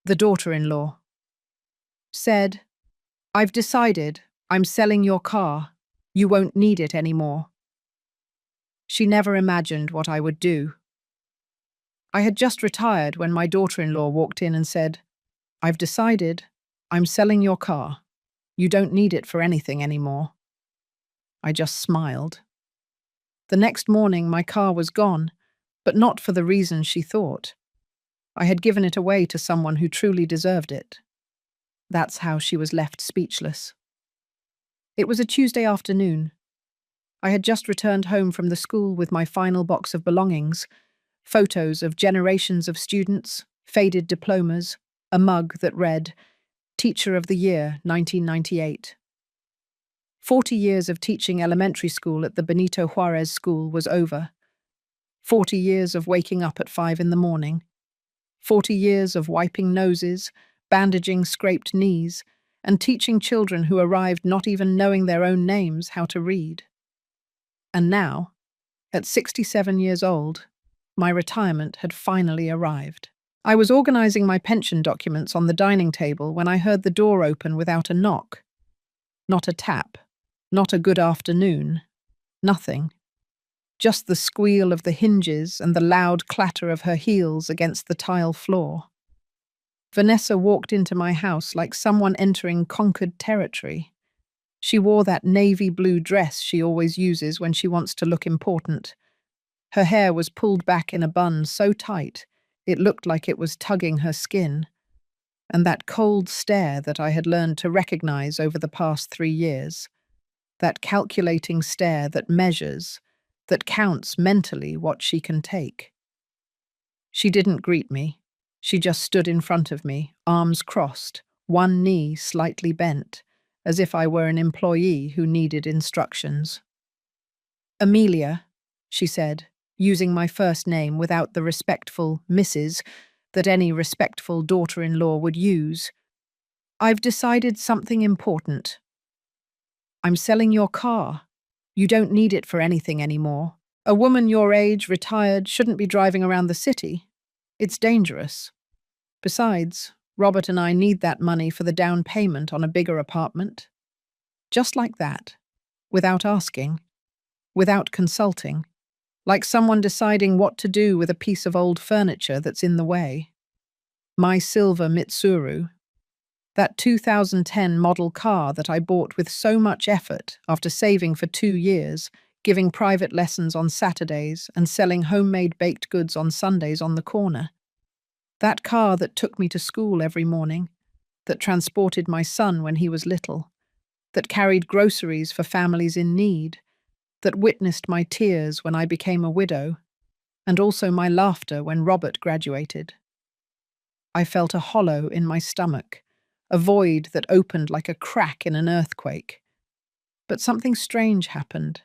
The daughter-in-law said, "I've decided I'm selling your car. You won't need it anymore." She never imagined what I would do. I had just retired when my daughter-in-law walked in and said, "I've decided I'm selling your car. You don't need it for anything anymore." I just smiled. The next morning, my car was gone, but not for the reason she thought. I had given it away to someone who truly deserved it. That's how she was left speechless. It was a Tuesday afternoon. I had just returned home from the school with my final box of belongings, photos of generations of students, faded diplomas, a mug that read, "Teacher of the Year, 1998. 40 years of teaching elementary school at the Benito Juarez School was over. 40 years of waking up at 5 in the morning. 40 years of wiping noses, bandaging scraped knees, and teaching children who arrived not even knowing their own names how to read. And now, at 67 years old, my retirement had finally arrived. I was organizing my pension documents on the dining table when I heard the door open without a knock. Not a tap. Not a good afternoon. Nothing. Just the squeal of the hinges and the loud clatter of her heels against the tile floor. Vanessa walked into my house like someone entering conquered territory. She wore that navy blue dress she always uses when she wants to look important. Her hair was pulled back in a bun so tight it looked like it was tugging her skin. And that cold stare that I had learned to recognize over the past 3 years. That calculating stare that measures, that counts mentally what she can take. She didn't greet me. She just stood in front of me, arms crossed, one knee slightly bent, as if I were an employee who needed instructions. "Amelia," she said, using my first name without the respectful Mrs. that any respectful daughter-in-law would use, "I've decided something important. I'm selling your car. You don't need it for anything anymore. A woman your age, retired, shouldn't be driving around the city. It's dangerous. Besides, Robert and I need that money for the down payment on a bigger apartment." Just like that, without asking, without consulting, like someone deciding what to do with a piece of old furniture that's in the way. My silver Mitsuru, that 2010 model car that I bought with so much effort after saving for 2 years, giving private lessons on Saturdays and selling homemade baked goods on Sundays on the corner. That car that took me to school every morning, that transported my son when he was little, that carried groceries for families in need, that witnessed my tears when I became a widow, and also my laughter when Robert graduated. I felt a hollow in my stomach, a void that opened like a crack in an earthquake. But something strange happened.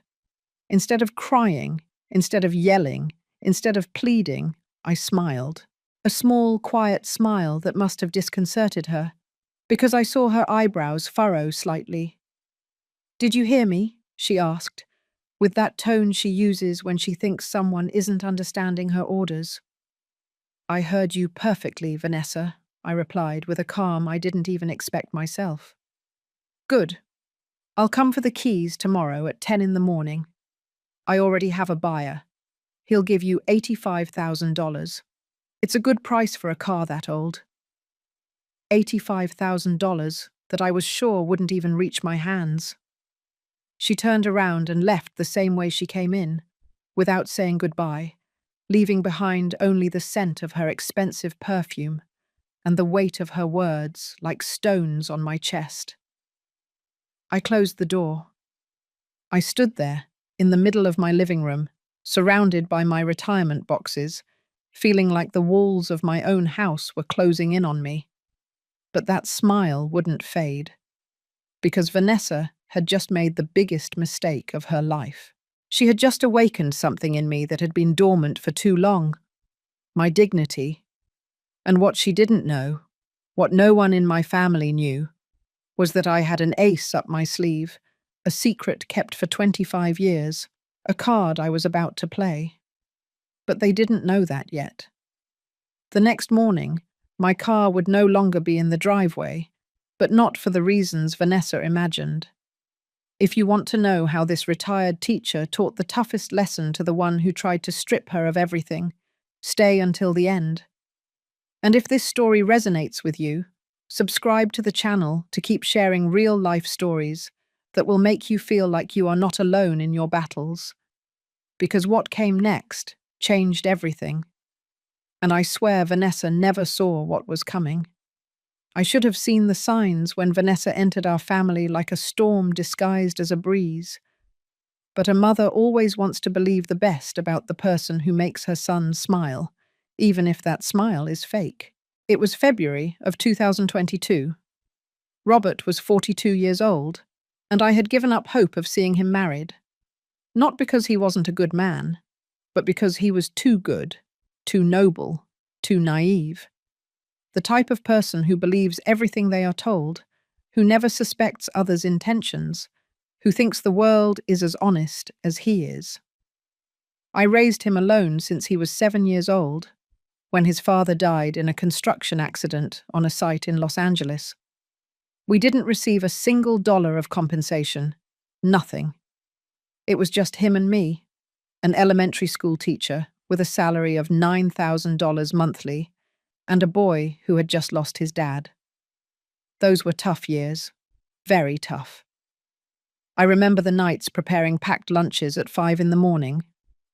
Instead of crying, instead of yelling, instead of pleading, I smiled. A small, quiet smile that must have disconcerted her, because I saw her eyebrows furrow slightly. "Did you hear me?" she asked, with that tone she uses when she thinks someone isn't understanding her orders. "I heard you perfectly, Vanessa," I replied with a calm I didn't even expect myself. "Good. I'll come for the keys tomorrow at 10 in the morning. I already have a buyer. He'll give you $85,000. It's a good price for a car that old. $85,000 that I was sure wouldn't even reach my hands." She turned around and left the same way she came in, without saying goodbye, leaving behind only the scent of her expensive perfume and the weight of her words like stones on my chest. I closed the door. I stood there, in the middle of my living room, surrounded by my retirement boxes, feeling like the walls of my own house were closing in on me. But that smile wouldn't fade, because Vanessa had just made the biggest mistake of her life. She had just awakened something in me that had been dormant for too long. My dignity. And what she didn't know, what no one in my family knew, was that I had an ace up my sleeve, a secret kept for 25 years, a card I was about to play. But they didn't know that yet. The next morning, My car would no longer be in the driveway, but not for the reasons Vanessa imagined. If you want to know how this retired teacher taught the toughest lesson to the one who tried to strip her of everything, stay until the end. And if this story resonates with you, subscribe to the channel to keep sharing real-life stories that will make you feel like you are not alone in your battles. Because what came next changed everything. And I swear Vanessa never saw what was coming. I should have seen the signs when Vanessa entered our family like a storm disguised as a breeze. But a mother always wants to believe the best about the person who makes her son smile, even if that smile is fake. It was February of 2022. Robert was 42 years old, and I had given up hope of seeing him married. Not because he wasn't a good man, but because he was too good, too noble, too naive. The type of person who believes everything they are told, who never suspects others' intentions, who thinks the world is as honest as he is. I raised him alone since he was 7 years old, when his father died in a construction accident on a site in Los Angeles. We didn't receive a single dollar of compensation. Nothing. It was just him and me, an elementary school teacher with a salary of $9,000 monthly, and a boy who had just lost his dad. Those were tough years. Very tough. I remember the nights preparing packed lunches at 5 in the morning,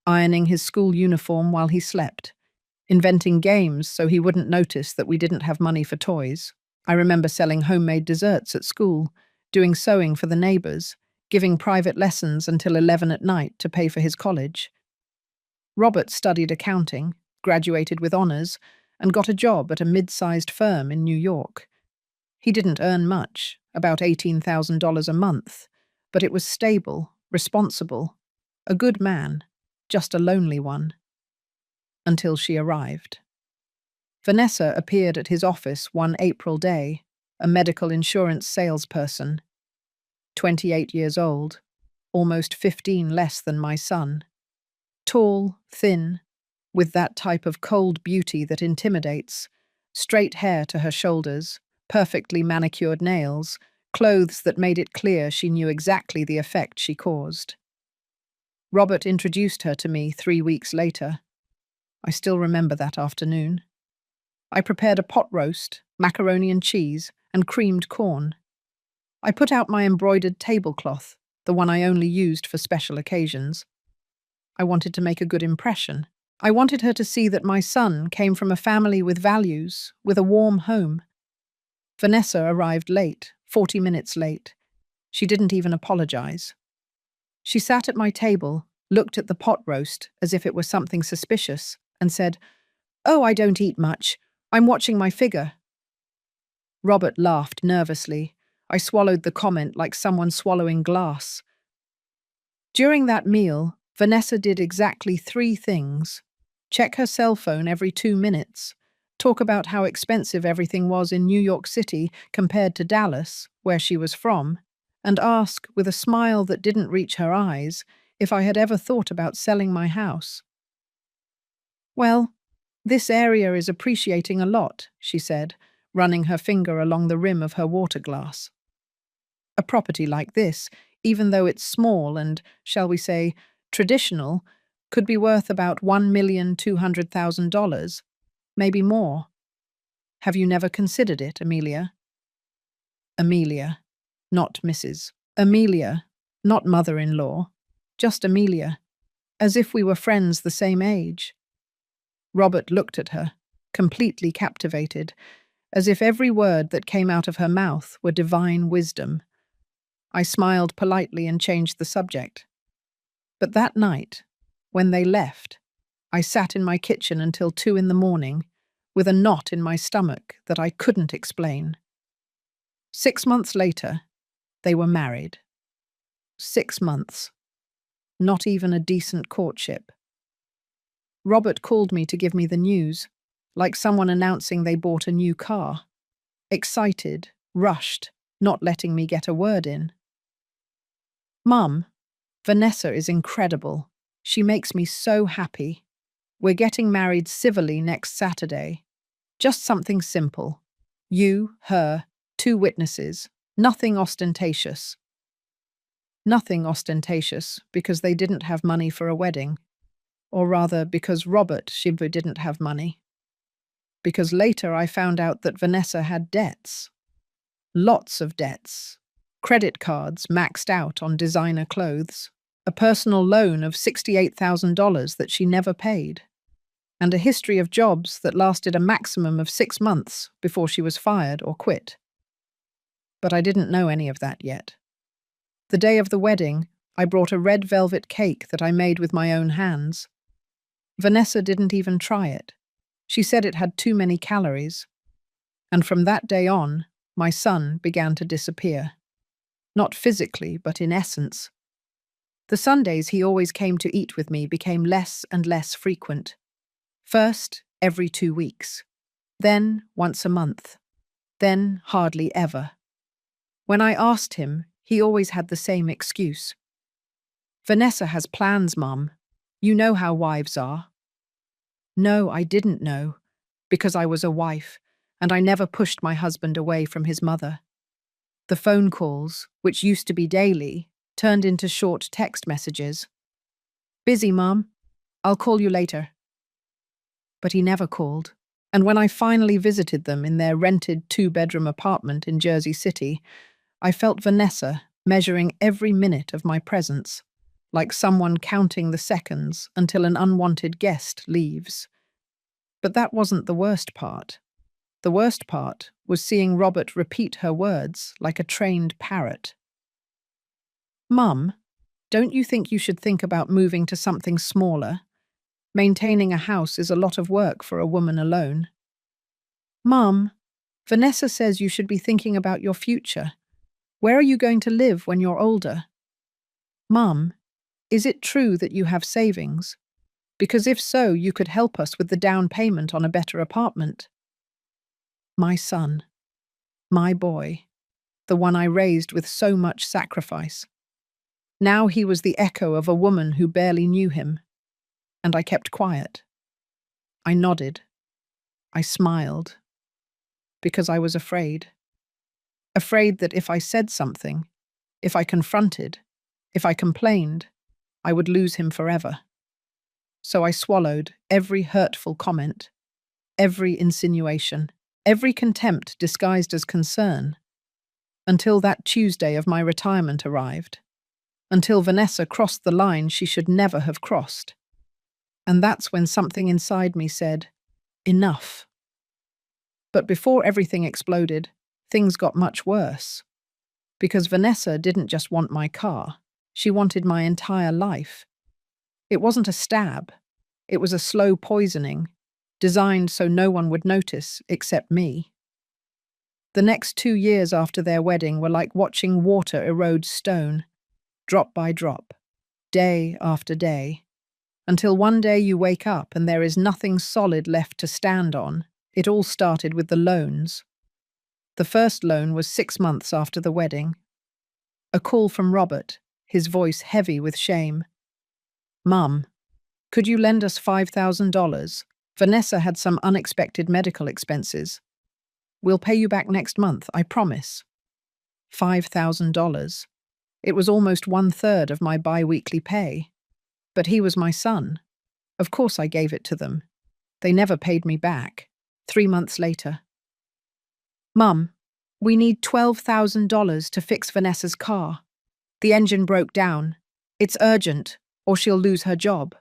ironing his school uniform while he slept, inventing games so he wouldn't notice that we didn't have money for toys. I remember selling homemade desserts at school, doing sewing for the neighbors, giving private lessons until 11 at night to pay for his college. Robert studied accounting, graduated with honors, and got a job at a mid-sized firm in New York. He didn't earn much, about $18,000 a month, but it was stable, responsible, a good man, just a lonely one. Until she arrived. Vanessa appeared at his office one April day, a medical insurance salesperson. 28 years old, almost 15 less than my son. Tall, thin, with that type of cold beauty that intimidates, straight hair to her shoulders, perfectly manicured nails, clothes that made it clear she knew exactly the effect she caused. Robert introduced her to me 3 weeks later. I still remember that afternoon. I prepared a pot roast, macaroni and cheese, and creamed corn. I put out my embroidered tablecloth, the one I only used for special occasions. I wanted to make a good impression. I wanted her to see that my son came from a family with values, with a warm home. Vanessa arrived late, 40 minutes late. She didn't even apologize. She sat at my table, looked at the pot roast as if it were something suspicious, and said, "Oh, I don't eat much. I'm watching my figure." Robert laughed nervously. I swallowed the comment like someone swallowing glass. During that meal, Vanessa did exactly 3 things. Check her cell phone every 2 minutes, talk about how expensive everything was in New York City compared to Dallas, where she was from, and ask, with a smile that didn't reach her eyes, if I had ever thought about selling my house. "Well, this area is appreciating a lot," she said, running her finger along the rim of her water glass. A property like this, even though it's small and, shall we say, traditional, could be worth about $1,200,000, maybe more. Have you never considered it, Amelia? Amelia, not Mrs. Amelia, not mother-in-law, just Amelia, as if we were friends the same age. Robert looked at her, completely captivated, as if every word that came out of her mouth were divine wisdom. I smiled politely and changed the subject. But that night, when they left, I sat in my kitchen until 2 in the morning, with a knot in my stomach that I couldn't explain. 6 months later, they were married. 6 months. Not even a decent courtship. Robert called me to give me the news, like someone announcing they bought a new car. Excited, rushed, not letting me get a word in. "Mum, Vanessa is incredible. She makes me so happy. We're getting married civilly next Saturday." Just something simple. You, her, two witnesses. Nothing ostentatious. Nothing ostentatious because they didn't have money for a wedding. Or rather, because Robert Shibu didn't have money. Because later I found out that Vanessa had debts. Lots of debts. Credit cards maxed out on designer clothes. A personal loan of $68,000 that she never paid. And a history of jobs that lasted a maximum of 6 months before she was fired or quit. But I didn't know any of that yet. The day of the wedding, I brought a red velvet cake that I made with my own hands. Vanessa didn't even try it. She said it had too many calories. And from that day on, my son began to disappear. Not physically, but in essence. The Sundays he always came to eat with me became less and less frequent. First, every 2 weeks. Then, once a month. Then, hardly ever. When I asked him, he always had the same excuse. Vanessa has plans, Mum. You know how wives are. No, I didn't know, because I was a wife, and I never pushed my husband away from his mother. The phone calls, which used to be daily, turned into short text messages. Busy, Mum. I'll call you later. But he never called, and when I finally visited them in their rented 2-bedroom apartment in Jersey City, I felt Vanessa measuring every minute of my presence, like someone counting the seconds until an unwanted guest leaves. But that wasn't the worst part. The worst part was seeing Robert repeat her words like a trained parrot. Mum, don't you think you should think about moving to something smaller? Maintaining a house is a lot of work for a woman alone. Mum, Vanessa says you should be thinking about your future. Where are you going to live when you're older? Mum, is it true that you have savings? Because if so, you could help us with the down payment on a better apartment. My son, my boy, the one I raised with so much sacrifice. Now he was the echo of a woman who barely knew him. And I kept quiet. I nodded. I smiled. Because I was afraid. Afraid that if I said something, if I confronted, if I complained, I would lose him forever. So I swallowed every hurtful comment, every insinuation, every contempt disguised as concern, until that Tuesday of my retirement arrived, until Vanessa crossed the line she should never have crossed. And that's when something inside me said, enough. But before everything exploded, things got much worse. Because Vanessa didn't just want my car, she wanted my entire life. It wasn't a stab. It was a slow poisoning, designed so no one would notice except me. The next 2 years after their wedding were like watching water erode stone, drop by drop, day after day. Until one day you wake up and there is nothing solid left to stand on. It all started with the loans. The first loan was 6 months after the wedding. A call from Robert, his voice heavy with shame. Mum, could you lend us $5,000? Vanessa had some unexpected medical expenses. We'll pay you back next month, I promise. $5,000. It was almost 1/3 of my bi-weekly pay. But he was my son. Of course I gave it to them. They never paid me back. 3 months later. Mum, we need $12,000 to fix Vanessa's car. The engine broke down. It's urgent, or she'll lose her job.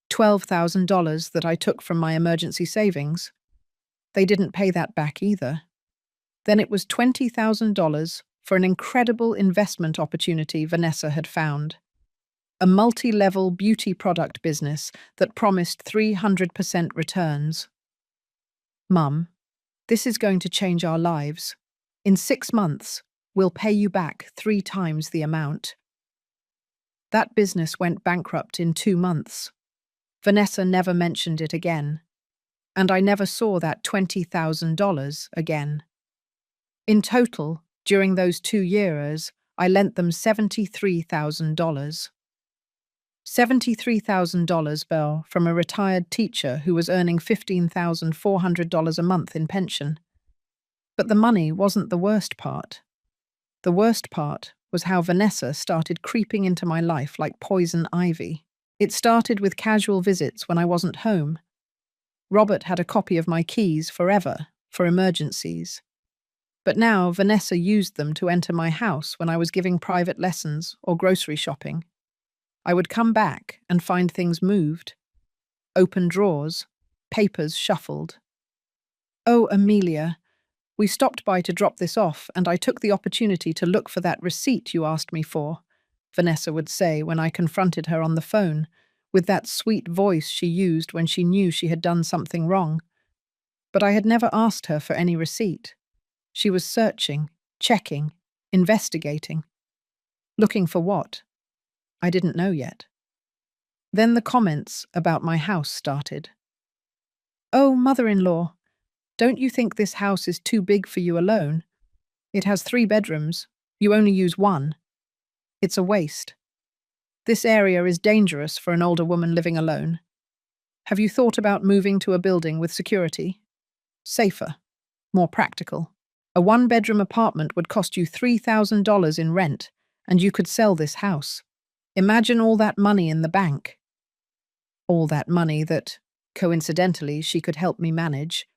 $12,000 that I took from my emergency savings. They didn't pay that back either. Then it was $20,000 for an incredible investment opportunity Vanessa had found. A multi-level beauty product business that promised 300% returns. Mum, this is going to change our lives. In 6 months, we'll pay you back 3 times the amount. That business went bankrupt in 2 months. Vanessa never mentioned it again. And I never saw that $20,000 again. In total, during those 2 years, I lent them $73,000. $73,000 fell from a retired teacher who was earning $15,400 a month in pension. But the money wasn't the worst part. The worst part was how Vanessa started creeping into my life like poison ivy. It started with casual visits when I wasn't home. Robert had a copy of my keys forever, for emergencies. But now Vanessa used them to enter my house when I was giving private lessons or grocery shopping. I would come back and find things moved. Open drawers, papers shuffled. "Oh, Amelia, we stopped by to drop this off and I took the opportunity to look for that receipt you asked me for," Vanessa would say when I confronted her on the phone, with that sweet voice she used when she knew she had done something wrong. But I had never asked her for any receipt. She was searching, checking, investigating. Looking for what? I didn't know yet. Then the comments about my house started. "Oh, mother-in-law, don't you think this house is too big for you alone? It has 3 bedrooms. You only use 1. It's a waste. This area is dangerous for an older woman living alone. Have you thought about moving to a building with security? Safer, more practical. A 1-bedroom apartment would cost you $3,000 in rent, and you could sell this house. Imagine all that money in the bank." All that money that, coincidentally, she could help me manage.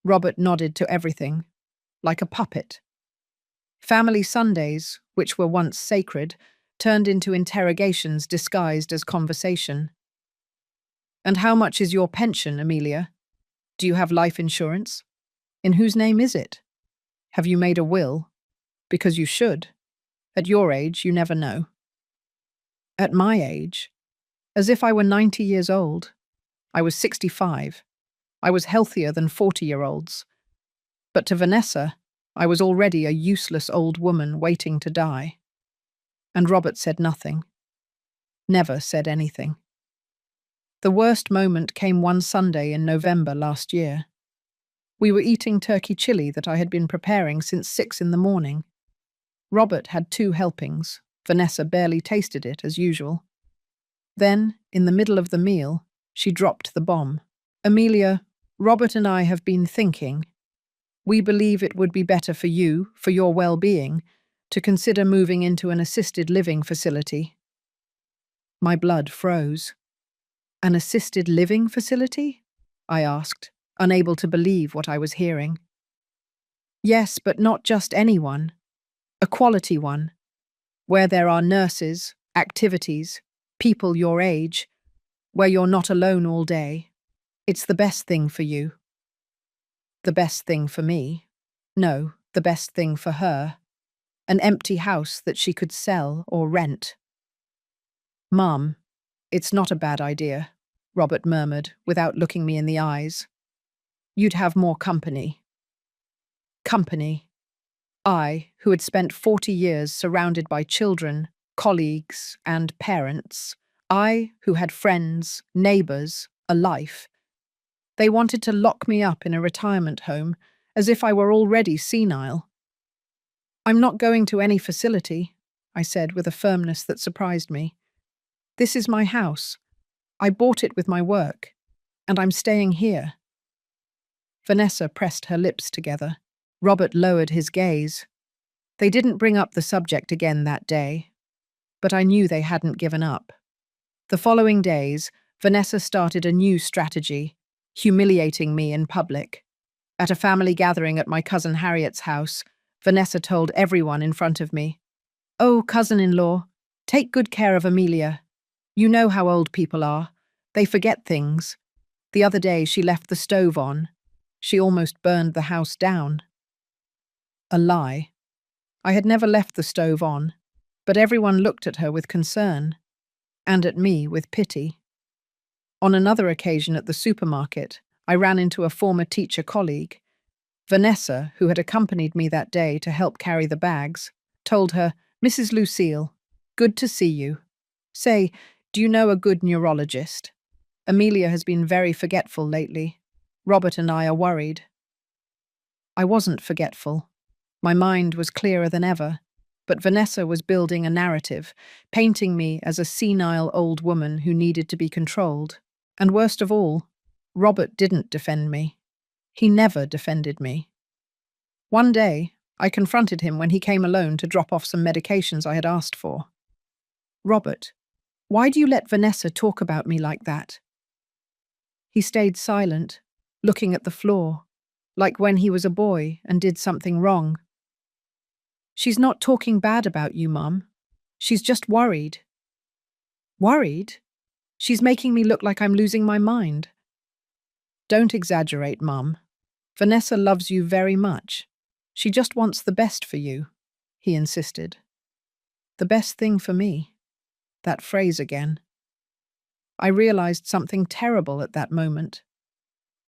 Robert nodded to everything, like a puppet. Family Sundays, which were once sacred, turned into interrogations disguised as conversation. "And how much is your pension, Amelia? Do you have life insurance? In whose name is it? Have you made a will? Because you should. At your age, you never know." At my age? As if I were 90 years old. I was 65. I was healthier than 40-year-olds. But to Vanessa, I was already a useless old woman waiting to die. And Robert said nothing. Never said anything. The worst moment came one Sunday in November last year. We were eating turkey chili that I had been preparing since 6 in the morning. Robert had 2 helpings. Vanessa barely tasted it, as usual. Then, in the middle of the meal, she dropped the bomb. "Amelia, Robert and I have been thinking. We believe it would be better for you, for your well-being, to consider moving into an assisted living facility." My blood froze. "An assisted living facility?" I asked, unable to believe what I was hearing. "Yes, but not just any one. A quality one, where there are nurses, activities, people your age, where you're not alone all day. It's the best thing for you." The best thing for me? No, the best thing for her. An empty house that she could sell or rent. "Mum, it's not a bad idea," Robert murmured, without looking me in the eyes. "You'd have more company." Company. I, who had spent 40 years surrounded by children, colleagues, and parents. I, who had friends, neighbors, a life. They wanted to lock me up in a retirement home, as if I were already senile. "I'm not going to any facility," I said with a firmness that surprised me. "This is my house. I bought it with my work, and I'm staying here." Vanessa pressed her lips together. Robert lowered his gaze. They didn't bring up the subject again that day, but I knew they hadn't given up. The following days, Vanessa started a new strategy, humiliating me in public. At a family gathering at my cousin Harriet's house, Vanessa told everyone in front of me, "Oh, cousin-in-law, take good care of Amelia. You know how old people are. They forget things. The other day she left the stove on. She almost burned the house down." A lie. I had never left the stove on, but everyone looked at her with concern, and at me with pity. On another occasion at the supermarket, I ran into a former teacher colleague. Vanessa, who had accompanied me that day to help carry the bags, told her, "Mrs. Lucille, good to see you. Say, do you know a good neurologist? Amelia has been very forgetful lately. Robert and I are worried." I wasn't forgetful. My mind was clearer than ever. But Vanessa was building a narrative, painting me as a senile old woman who needed to be controlled. And worst of all, Robert didn't defend me. He never defended me. One day, I confronted him when he came alone to drop off some medications I had asked for. "Robert, why do you let Vanessa talk about me like that?" He stayed silent, looking at the floor, like when he was a boy and did something wrong. "She's not talking bad about you, Mum. She's just worried." "Worried? She's making me look like I'm losing my mind." "Don't exaggerate, Mum. Vanessa loves you very much. She just wants the best for you," he insisted. The best thing for me. That phrase again. I realized something terrible at that moment.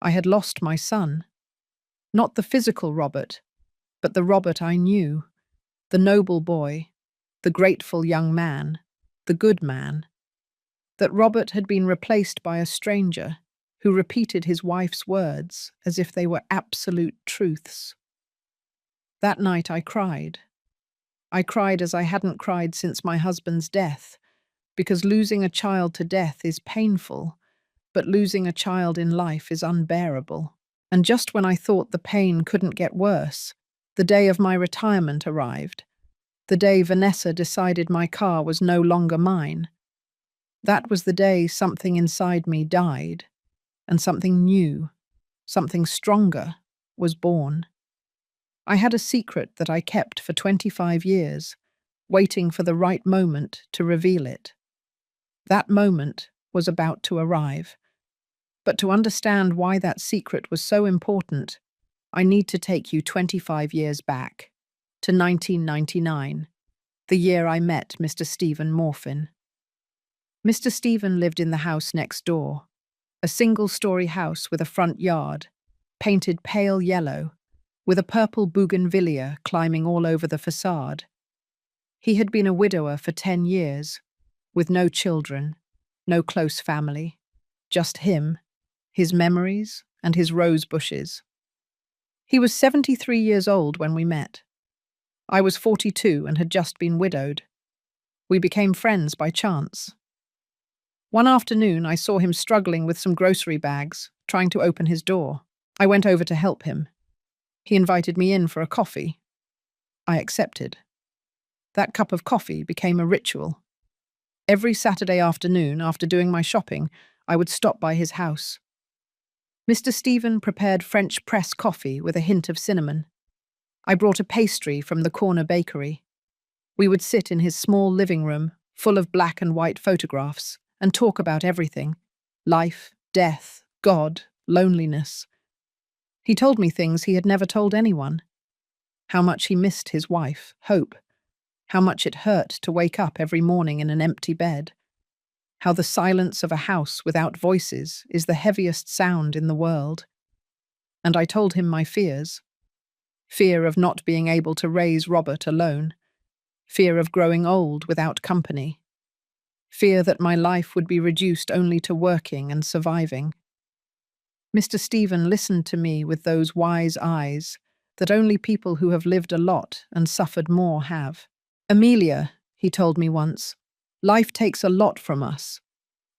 I had lost my son. Not the physical Robert, but the Robert I knew. The noble boy, the grateful young man, the good man. That Robert had been replaced by a stranger who repeated his wife's words as if they were absolute truths. That night I cried. I cried as I hadn't cried since my husband's death, because losing a child to death is painful, but losing a child in life is unbearable. And just when I thought the pain couldn't get worse, the day of my retirement arrived. The day Vanessa decided my car was no longer mine. That was the day something inside me died, and something new, something stronger, was born. I had a secret that I kept for 25 years, waiting for the right moment to reveal it. That moment was about to arrive. But to understand why that secret was so important, I need to take you 25 years back, to 1999, the year I met Mr. Stephen Morfin. Mr. Stephen lived in the house next door, a single-story house with a front yard, painted pale yellow, with a purple bougainvillea climbing all over the facade. He had been a widower for 10 years, with no children, no close family, just him, his memories, and his rose bushes. He was 73 years old when we met. I was 42 and had just been widowed. We became friends by chance. One afternoon, I saw him struggling with some grocery bags, trying to open his door. I went over to help him. He invited me in for a coffee. I accepted. That cup of coffee became a ritual. Every Saturday afternoon, after doing my shopping, I would stop by his house. Mr. Stephen prepared French press coffee with a hint of cinnamon. I brought a pastry from the corner bakery. We would sit in his small living room, full of black and white photographs, and talk about everything: life, death, God, loneliness. He told me things he had never told anyone. How much he missed his wife, Hope. How much it hurt to wake up every morning in an empty bed. How the silence of a house without voices is the heaviest sound in the world. And I told him my fears. Fear of not being able to raise Robert alone. Fear of growing old without company. Fear that my life would be reduced only to working and surviving. Mr. Stephen listened to me with those wise eyes that only people who have lived a lot and suffered more have. "Amelia," he told me once, "life takes a lot from us.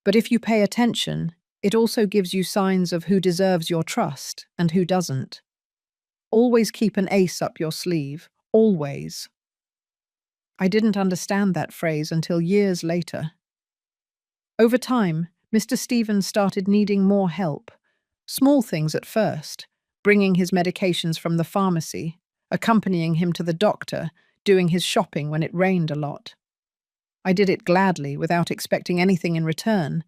But if you pay attention, it also gives you signs of who deserves your trust and who doesn't. Always keep an ace up your sleeve. Always." I didn't understand that phrase until years later. Over time, Mr. Stephen started needing more help. Small things at first, bringing his medications from the pharmacy, accompanying him to the doctor, doing his shopping when it rained a lot. I did it gladly, without expecting anything in return,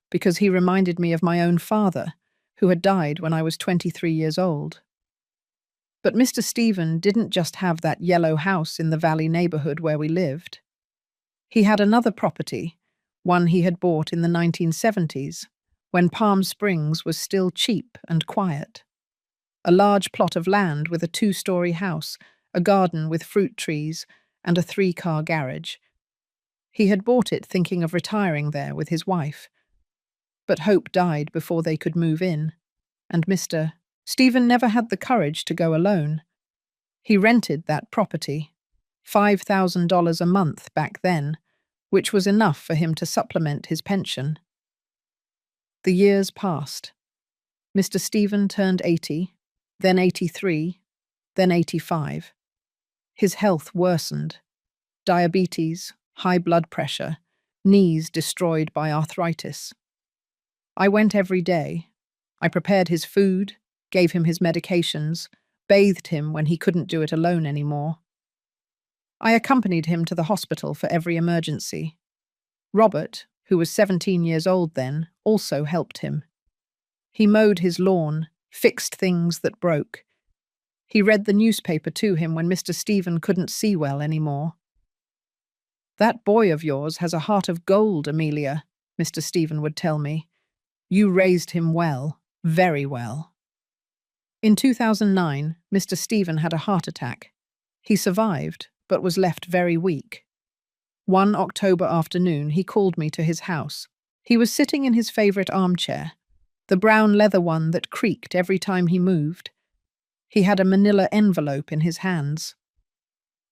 because he reminded me of my own father, who had died when I was 23 years old. But Mr. Stephen didn't just have that yellow house in the Valley neighborhood where we lived. He had another property, one he had bought in the 1970s, when Palm Springs was still cheap and quiet. A large plot of land with a 2-story house, a garden with fruit trees, and a 3-car garage. He had bought it thinking of retiring there with his wife. But Hope died before they could move in, and Mr. Stephen never had the courage to go alone. He rented that property $5,000 a month back then, which was enough for him to supplement his pension. The years passed. Mr. Stephen turned 80, then 83, then 85. His health worsened. Diabetes, high blood pressure, knees destroyed by arthritis. I went every day. I prepared his food, gave him his medications, bathed him when he couldn't do it alone anymore. I accompanied him to the hospital for every emergency. Robert, who was 17 years old then, also helped him. He mowed his lawn, fixed things that broke. He read the newspaper to him when Mr. Stephen couldn't see well anymore. "That boy of yours has a heart of gold, Amelia," Mr. Stephen would tell me. "You raised him well, very well." In 2009, Mr. Stephen had a heart attack. He survived, but was left very weak. One October afternoon, he called me to his house. He was sitting in his favorite armchair, the brown leather one that creaked every time he moved. He had a manila envelope in his hands.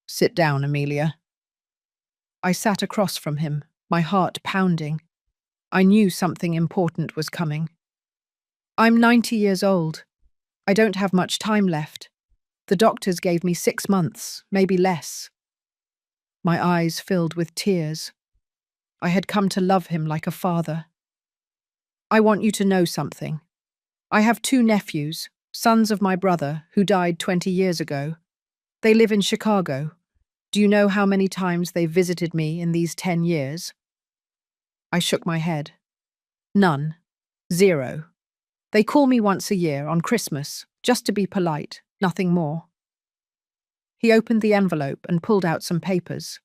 "Sit down, Amelia." I sat across from him, my heart pounding. I knew something important was coming. "I'm 90 years old. I don't have much time left. The doctors gave me 6 months, maybe less." My eyes filled with tears. I had come to love him like a father. "I want you to know something. I have 2 nephews, sons of my brother, who died 20 years ago. They live in Chicago. Do you know how many times they've visited me in these 10 years? I shook my head. None. 0. They call me once a year, on Christmas, just to be polite, nothing more. He opened the envelope and pulled out some papers.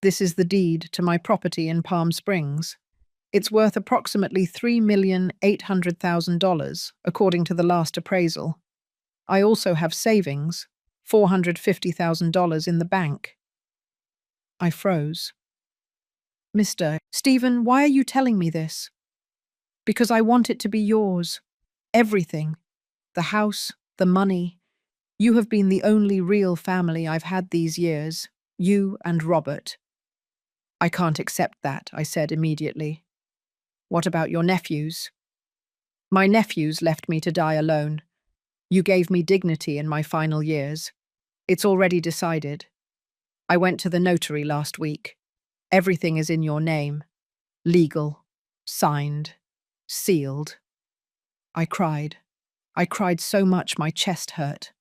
"This is the deed to my property in Palm Springs. It's worth approximately $3,800,000, according to the last appraisal. I also have savings, $450,000 in the bank." I froze. "Mr. Stephen, why are you telling me this?" "Because I want it to be yours. Everything. The house, the money. You have been the only real family I've had these years, you and Robert." "I can't accept that," I said immediately. "What about your nephews?" "My nephews left me to die alone. You gave me dignity in my final years. It's already decided. I went to the notary last week. Everything is in your name. Legal. Signed. Sealed." I cried. I cried so much my chest hurt.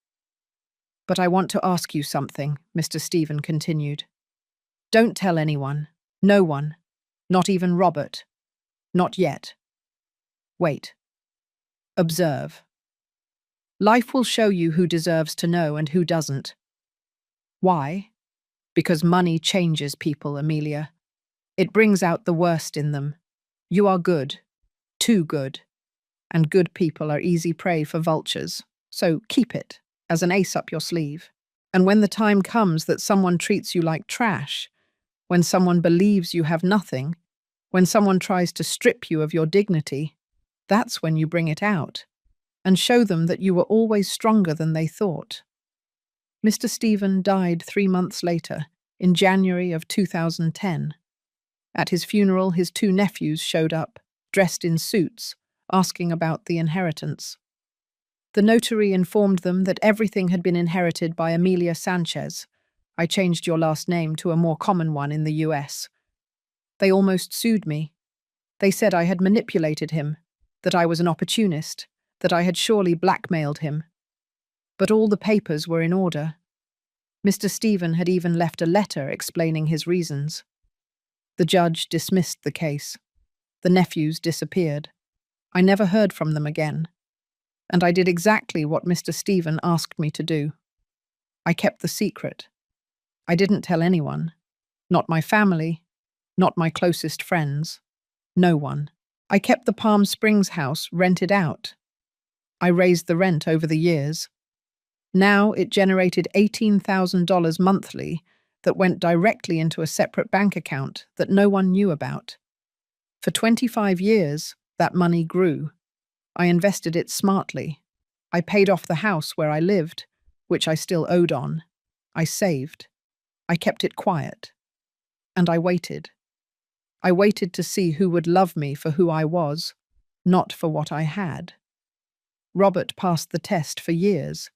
"But I want to ask you something," Mr. Stephen continued. "Don't tell anyone. No one. Not even Robert. Not yet. Wait. Observe. Life will show you who deserves to know and who doesn't. Why? Because money changes people, Amelia. It brings out the worst in them. You are good. Too good. And good people are easy prey for vultures. So keep it as an ace up your sleeve. And when the time comes that someone treats you like trash, when someone believes you have nothing, when someone tries to strip you of your dignity, that's when you bring it out and show them that you were always stronger than they thought." Mr. Stephen died 3 months later, in January of 2010. At his funeral, his 2 nephews showed up, dressed in suits, asking about the inheritance. The notary informed them that everything had been inherited by Amelia Sanchez. I changed your last name to a more common one in the US. They almost sued me. They said I had manipulated him, that I was an opportunist, that I had surely blackmailed him. But all the papers were in order. Mr. Stephen had even left a letter explaining his reasons. The judge dismissed the case. The nephews disappeared. I never heard from them again. And I did exactly what Mr. Stephen asked me to do. I kept the secret. I didn't tell anyone. Not my family. Not my closest friends. No one. I kept the Palm Springs house rented out. I raised the rent over the years. Now it generated $18,000 monthly that went directly into a separate bank account that no one knew about. For 25 years, that money grew. I invested it smartly. I paid off the house where I lived, which I still owed on. I saved. I kept it quiet, and I waited. I waited to see who would love me for who I was, not for what I had. Robert passed the test for years.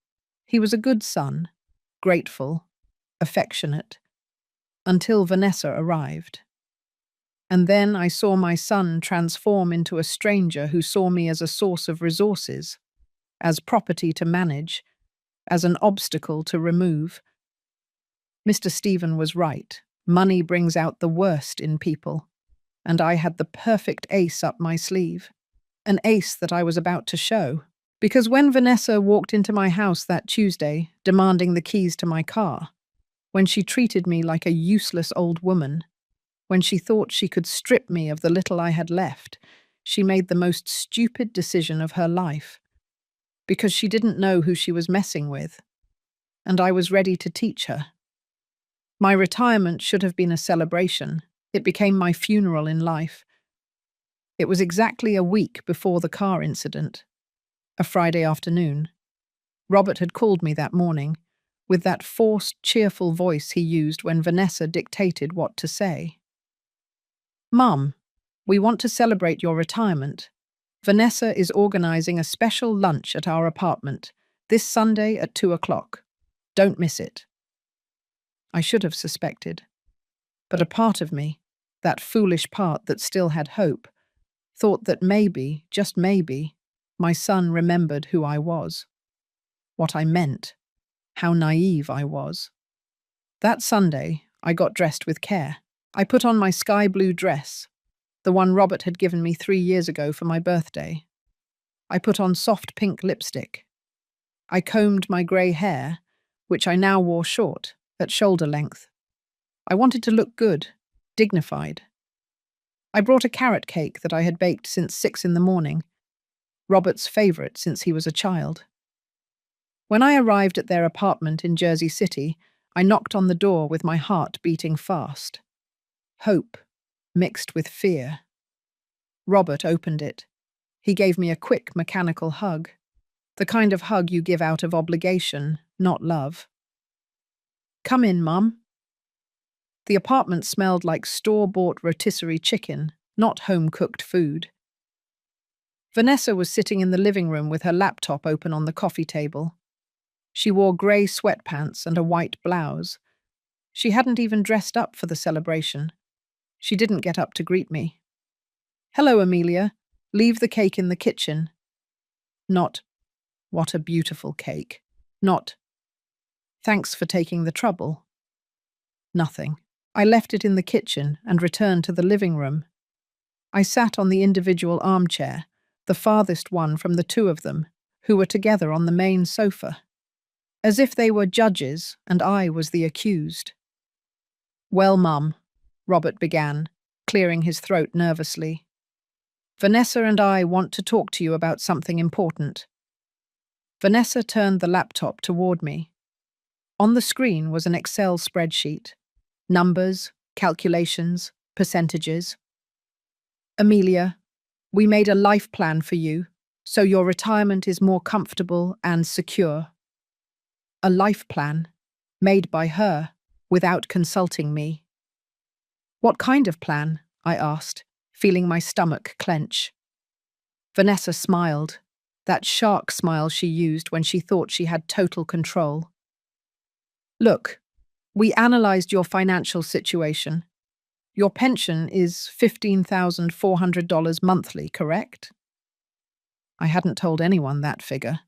He was a good son, grateful, affectionate, until Vanessa arrived. And then I saw my son transform into a stranger who saw me as a source of resources, as property to manage, as an obstacle to remove. Mr. Stephen was right. Money brings out the worst in people, and I had the perfect ace up my sleeve, an ace that I was about to show. Because when Vanessa walked into my house that Tuesday, demanding the keys to my car, when she treated me like a useless old woman, when she thought she could strip me of the little I had left, she made the most stupid decision of her life. Because she didn't know who she was messing with, and I was ready to teach her. My retirement should have been a celebration. It became my funeral in life. It was exactly a week before the car incident, a Friday afternoon. Robert had called me that morning, with that forced, cheerful voice he used when Vanessa dictated what to say. "Mum, we want to celebrate your retirement. Vanessa is organizing a special lunch at our apartment this Sunday at 2 o'clock. Don't miss it." I should have suspected, but a part of me, that foolish part that still had hope, thought that maybe, just maybe, my son remembered who I was, what I meant, how naive I was. That Sunday, I got dressed with care. I put on my sky blue dress, the one Robert had given me 3 years ago for my birthday. I put on soft pink lipstick. I combed my grey hair, which I now wore short, at shoulder length. I wanted to look good, dignified. I brought a carrot cake that I had baked since 6 in the morning, Robert's favourite since he was a child. When I arrived at their apartment in Jersey City, I knocked on the door with my heart beating fast. Hope, mixed with fear. Robert opened it. He gave me a quick, mechanical hug. The kind of hug you give out of obligation, not love. "Come in, Mum." The apartment smelled like store-bought rotisserie chicken, not home-cooked food. Vanessa was sitting in the living room with her laptop open on the coffee table. She wore grey sweatpants and a white blouse. She hadn't even dressed up for the celebration. She didn't get up to greet me. "Hello, Amelia. Leave the cake in the kitchen." Not, "What a beautiful cake." Not, "Thanks for taking the trouble." Nothing. I left it in the kitchen and returned to the living room. I sat on the individual armchair, the farthest one from the two of them, who were together on the main sofa, as if they were judges and I was the accused. "Well, Mum," Robert began, clearing his throat nervously. "Vanessa and I want to talk to you about something important." Vanessa turned the laptop toward me. On the screen was an Excel spreadsheet. Numbers, calculations, percentages. "Amelia, we made a life plan for you, so your retirement is more comfortable and secure." A life plan, made by her, without consulting me. "What kind of plan?" I asked, feeling my stomach clench. Vanessa smiled, that shark smile she used when she thought she had total control. "Look, we analyzed your financial situation. Your pension is $15,400 monthly, correct?" I hadn't told anyone that figure.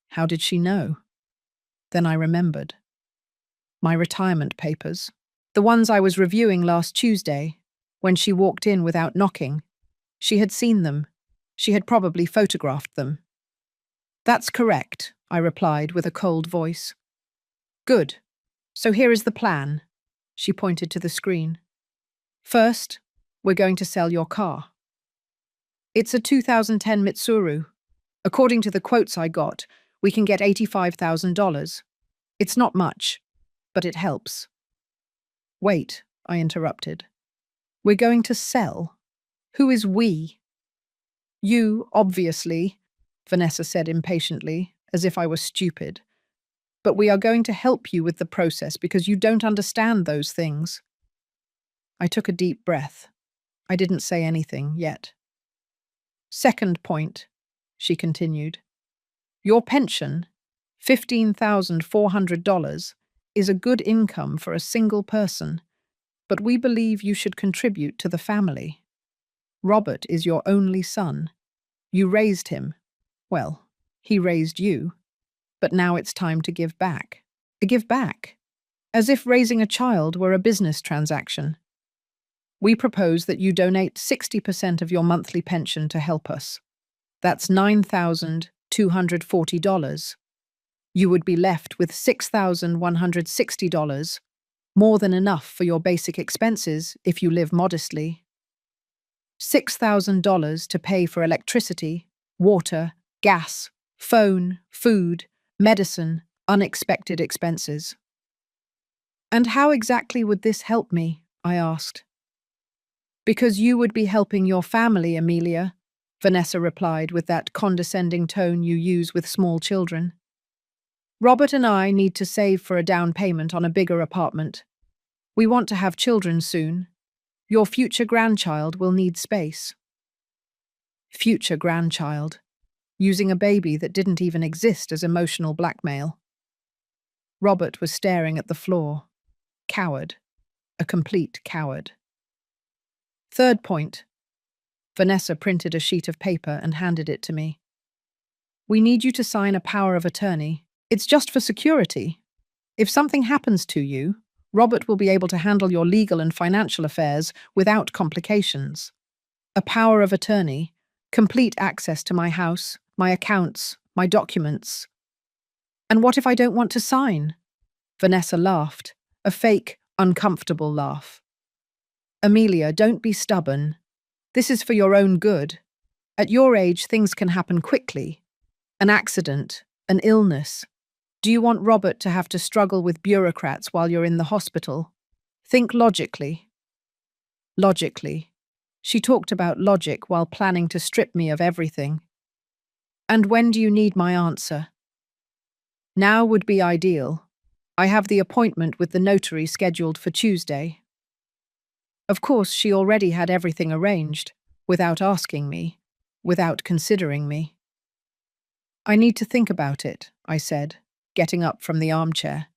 How did she know? Then I remembered. My retirement papers. The ones I was reviewing last Tuesday, when she walked in without knocking. She had seen them. She had probably photographed them. "That's correct," I replied with a cold voice. "Good. So here is the plan." She pointed to the screen. "First, we're going to sell your car. It's a 2010 Mitsuru. According to the quotes I got, we can get $85,000. It's not much, but it helps." "Wait," I interrupted. "We're going to sell? Who is we?" "You, obviously," Vanessa said impatiently, as if I were stupid. But we are going to help you with the process because you don't understand those things. I took a deep breath. I didn't say anything yet. Second point, she continued. Your pension, $15,400, is a good income for a single person, but we believe you should contribute to the family. Robert is your only son. You raised him. Well, he raised you. But now it's time to give back. Give back. As if raising a child were a business transaction. We propose that you donate 60% of your monthly pension to help us. That's $9,240. You would be left with $6,160, more than enough for your basic expenses if you live modestly. $6,000 to pay for electricity, water, gas, phone, food, medicine, unexpected expenses. And how exactly would this help me? I asked. Because you would be helping your family, Amelia, Vanessa replied with that condescending tone you use with small children. Robert and I need to save for a down payment on a bigger apartment. We want to have children soon. Your future grandchild will need space. Future grandchild. Using a baby that didn't even exist as emotional blackmail. Robert was staring at the floor. Coward. A complete coward. Third point. Vanessa printed a sheet of paper and handed it to me. We need you to sign a power of attorney. It's just for security. If something happens to you, Robert will be able to handle your legal and financial affairs without complications. A power of attorney, complete access to my house, my accounts, my documents. And what if I don't want to sign? Vanessa laughed, a fake, uncomfortable laugh. Amelia, don't be stubborn. This is for your own good. At your age, things can happen quickly. An accident, an illness. Do you want Robert to have to struggle with bureaucrats while you're in the hospital? Think logically. Logically. She talked about logic while planning to strip me of everything. And when do you need my answer? Now would be ideal. I have the appointment with the notary scheduled for Tuesday. Of course, she already had everything arranged, without asking me, without considering me. I need to think about it, I said, getting up from the armchair.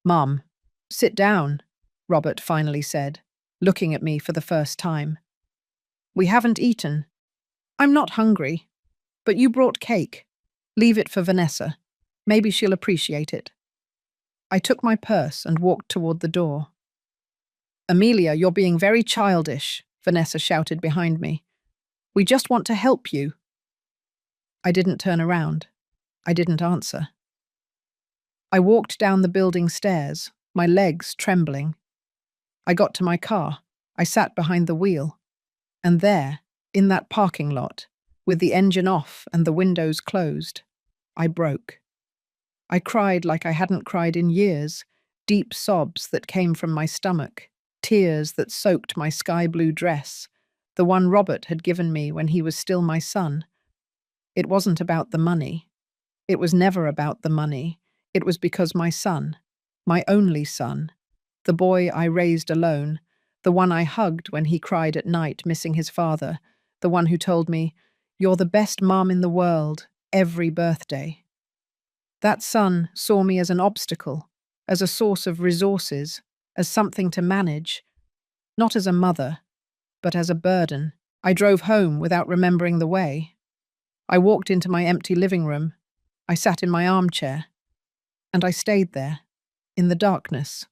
Mum, sit down, Robert finally said, looking at me for the first time. We haven't eaten. I'm not hungry, but you brought cake. Leave it for Vanessa. Maybe she'll appreciate it. I took my purse and walked toward the door. Amelia, you're being very childish, Vanessa shouted behind me. We just want to help you. I didn't turn around. I didn't answer. I walked down the building stairs, my legs trembling. I got to my car. I sat behind the wheel. And there, in that parking lot, with the engine off and the windows closed, I broke. I cried like I hadn't cried in years, deep sobs that came from my stomach, tears that soaked my sky-blue dress, the one Robert had given me when he was still my son. It wasn't about the money. It was never about the money. It was because my son, my only son, the boy I raised alone, the one I hugged when he cried at night missing his father, the one who told me, "You're the best mom in the world," every birthday. That son saw me as an obstacle, as a source of resources, as something to manage, not as a mother, but as a burden. I drove home without remembering the way. I walked into my empty living room. I sat in my armchair. And I stayed there, in the darkness,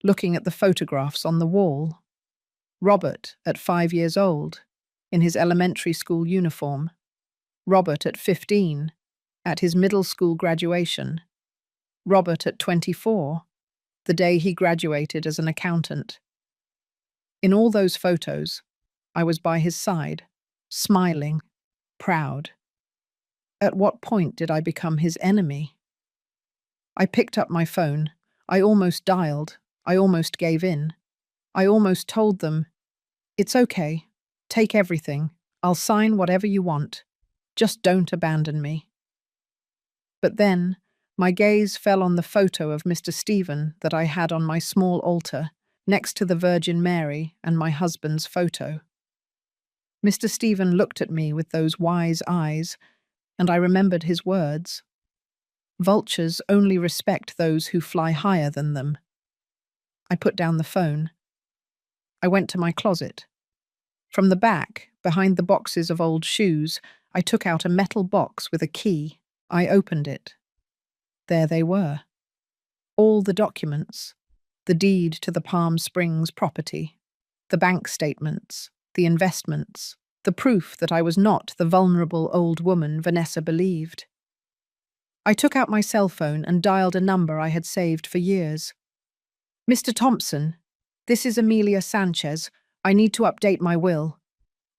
looking at the photographs on the wall. Robert at 5 years old, in his elementary school uniform. Robert at 15, at his middle school graduation. Robert at 24, the day he graduated as an accountant. In all those photos, I was by his side, smiling, proud. At what point did I become his enemy? I picked up my phone. I almost dialed. I almost gave in. I almost told them, "It's okay. Take everything. I'll sign whatever you want. Just don't abandon me." But then, My gaze fell on the photo of Mr. Stephen that I had on my small altar, next to the Virgin Mary and my husband's photo. Mr. Stephen looked at me with those wise eyes, and I remembered his words. Vultures only respect those who fly higher than them. I put down the phone. I went to my closet. From the back, behind the boxes of old shoes, I took out a metal box with a key. I opened it. There they were. All the documents. The deed to the Palm Springs property. The bank statements. The investments. The proof that I was not the vulnerable old woman Vanessa believed. I took out my cell phone and dialed a number I had saved for years. Mr. Thompson, this is Amelia Sanchez. I need to update my will.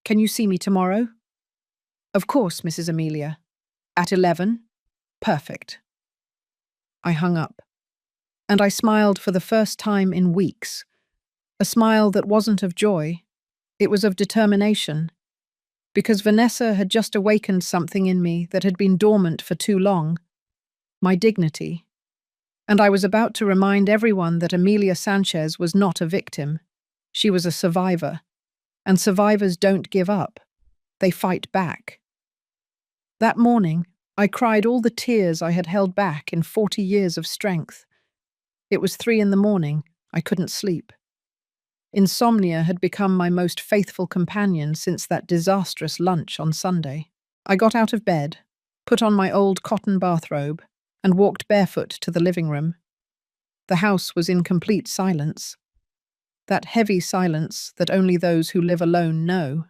Can you see me tomorrow? Of course, Mrs. Amelia. At 11? Perfect. I hung up, and I smiled for the first time in weeks. A smile that wasn't of joy, it was of determination, because Vanessa had just awakened something in me that had been dormant for too long, my dignity. And I was about to remind everyone that Amelia Sanchez was not a victim. She was a survivor, and survivors don't give up. They fight back. That morning, I cried all the tears I had held back in 40 years of strength. It was 3 a.m. I couldn't sleep. Insomnia had become my most faithful companion since that disastrous lunch on Sunday. I got out of bed, put on my old cotton bathrobe, and walked barefoot to the living room. The house was in complete silence. That heavy silence that only those who live alone know.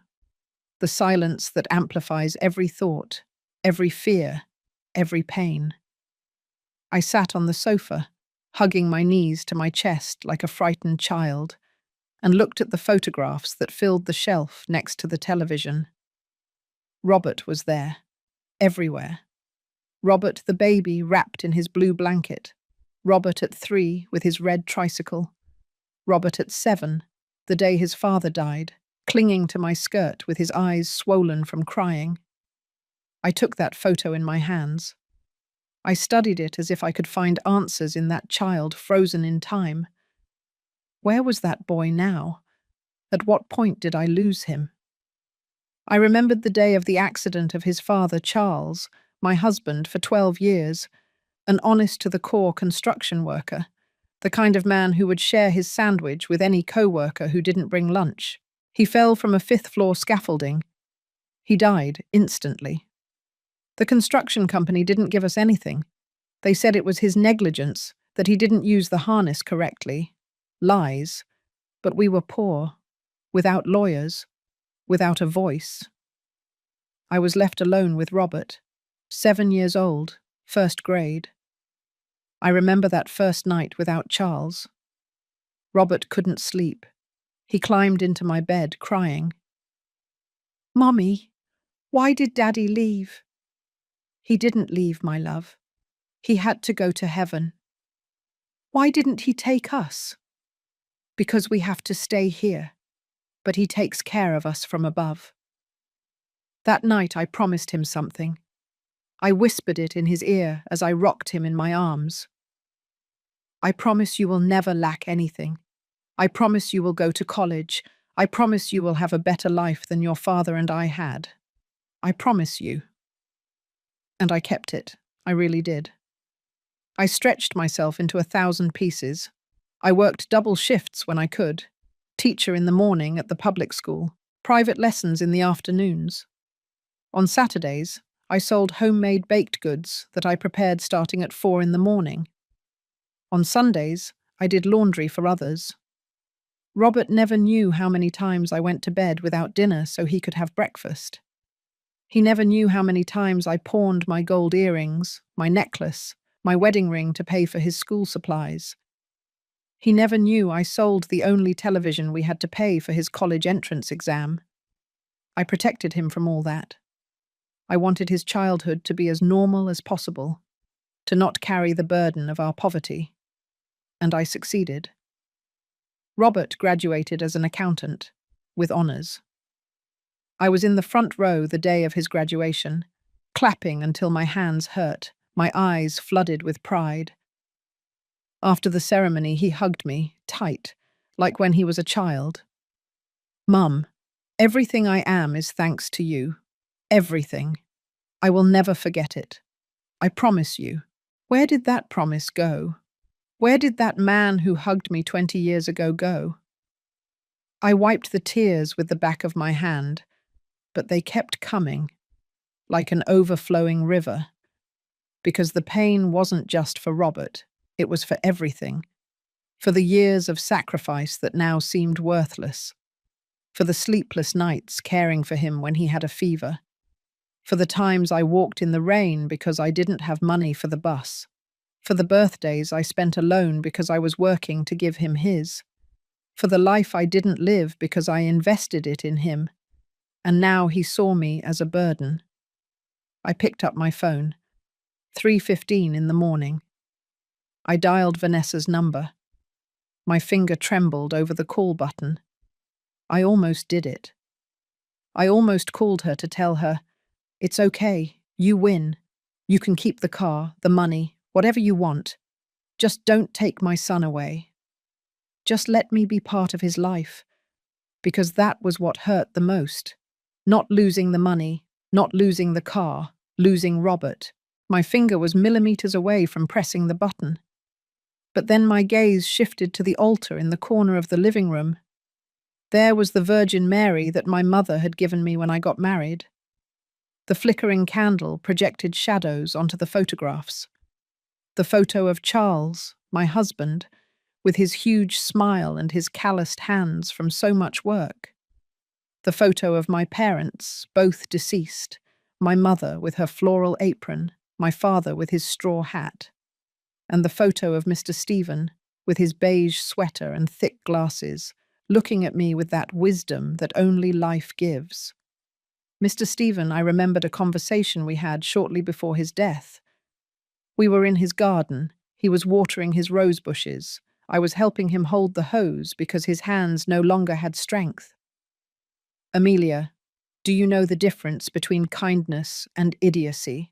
The silence that amplifies every thought, every fear, every pain. I sat on the sofa, hugging my knees to my chest like a frightened child, and looked at the photographs that filled the shelf next to the television. Robert was there, everywhere. Robert the baby wrapped in his blue blanket. Robert at 3 with his red tricycle. Robert at 7, the day his father died, clinging to my skirt with his eyes swollen from crying. I took that photo in my hands. I studied it as if I could find answers in that child frozen in time. Where was that boy now? At what point did I lose him? I remembered the day of the accident of his father, Charles, my husband for 12 years, an honest-to-the-core construction worker, the kind of man who would share his sandwich with any co-worker who didn't bring lunch. He fell from a 5th-floor scaffolding. He died instantly. The construction company didn't give us anything. They said it was his negligence, that he didn't use the harness correctly. Lies. But we were poor, without lawyers, without a voice. I was left alone with Robert, 7 years old, 1st grade. I remember that first night without Charles. Robert couldn't sleep. He climbed into my bed, crying. "Mommy, why did Daddy leave?" "He didn't leave, my love. He had to go to heaven." "Why didn't he take us?" "Because we have to stay here, but he takes care of us from above." That night I promised him something. I whispered it in his ear as I rocked him in my arms. "I promise you will never lack anything. I promise you will go to college. I promise you will have a better life than your father and I had. I promise you." And I kept it. I really did. I stretched myself into 1,000 pieces. I worked double shifts when I could. Teacher in the morning at the public school, private lessons in the afternoons. On Saturdays, I sold homemade baked goods that I prepared starting at 4 in the morning. On Sundays, I did laundry for others. Robert never knew how many times I went to bed without dinner so he could have breakfast. He never knew how many times I pawned my gold earrings, my necklace, my wedding ring to pay for his school supplies. He never knew I sold the only television we had to pay for his college entrance exam. I protected him from all that. I wanted his childhood to be as normal as possible, to not carry the burden of our poverty. And I succeeded. Robert graduated as an accountant, with honours. I was in the front row the day of his graduation, clapping until my hands hurt, my eyes flooded with pride. After the ceremony, he hugged me, tight, like when he was a child. Mum, everything I am is thanks to you. Everything. I will never forget it. I promise you. Where did that promise go? Where did that man who hugged me 20 years ago go? I wiped the tears with the back of my hand, but they kept coming, like an overflowing river, because the pain wasn't just for Robert, it was for everything, for the years of sacrifice that now seemed worthless, for the sleepless nights caring for him when he had a fever, for the times I walked in the rain because I didn't have money for the bus, for the birthdays I spent alone because I was working to give him his, for the life I didn't live because I invested it in him, and now he saw me as a burden. I picked up my phone. 3:15 in the morning. I dialed Vanessa's number. My finger trembled over the call button. I almost did it. I almost called her to tell her, "It's okay, you win. You can keep the car, the money, whatever you want. Just don't take my son away. Just let me be part of his life." Because that was what hurt the most. Not losing the money, not losing the car, losing Robert. My finger was millimeters away from pressing the button. But then my gaze shifted to the altar in the corner of the living room. There was the Virgin Mary that my mother had given me when I got married. The flickering candle projected shadows onto the photographs. The photo of Charles, my husband, with his huge smile and his calloused hands from so much work. The photo of my parents, both deceased, my mother with her floral apron, my father with his straw hat, and the photo of Mr. Stephen with his beige sweater and thick glasses, looking at me with that wisdom that only life gives. Mr. Stephen, I remembered a conversation we had shortly before his death. We were in his garden. He was watering his rose bushes. I was helping him hold the hose because his hands no longer had strength. "Amelia, do you know the difference between kindness and idiocy?"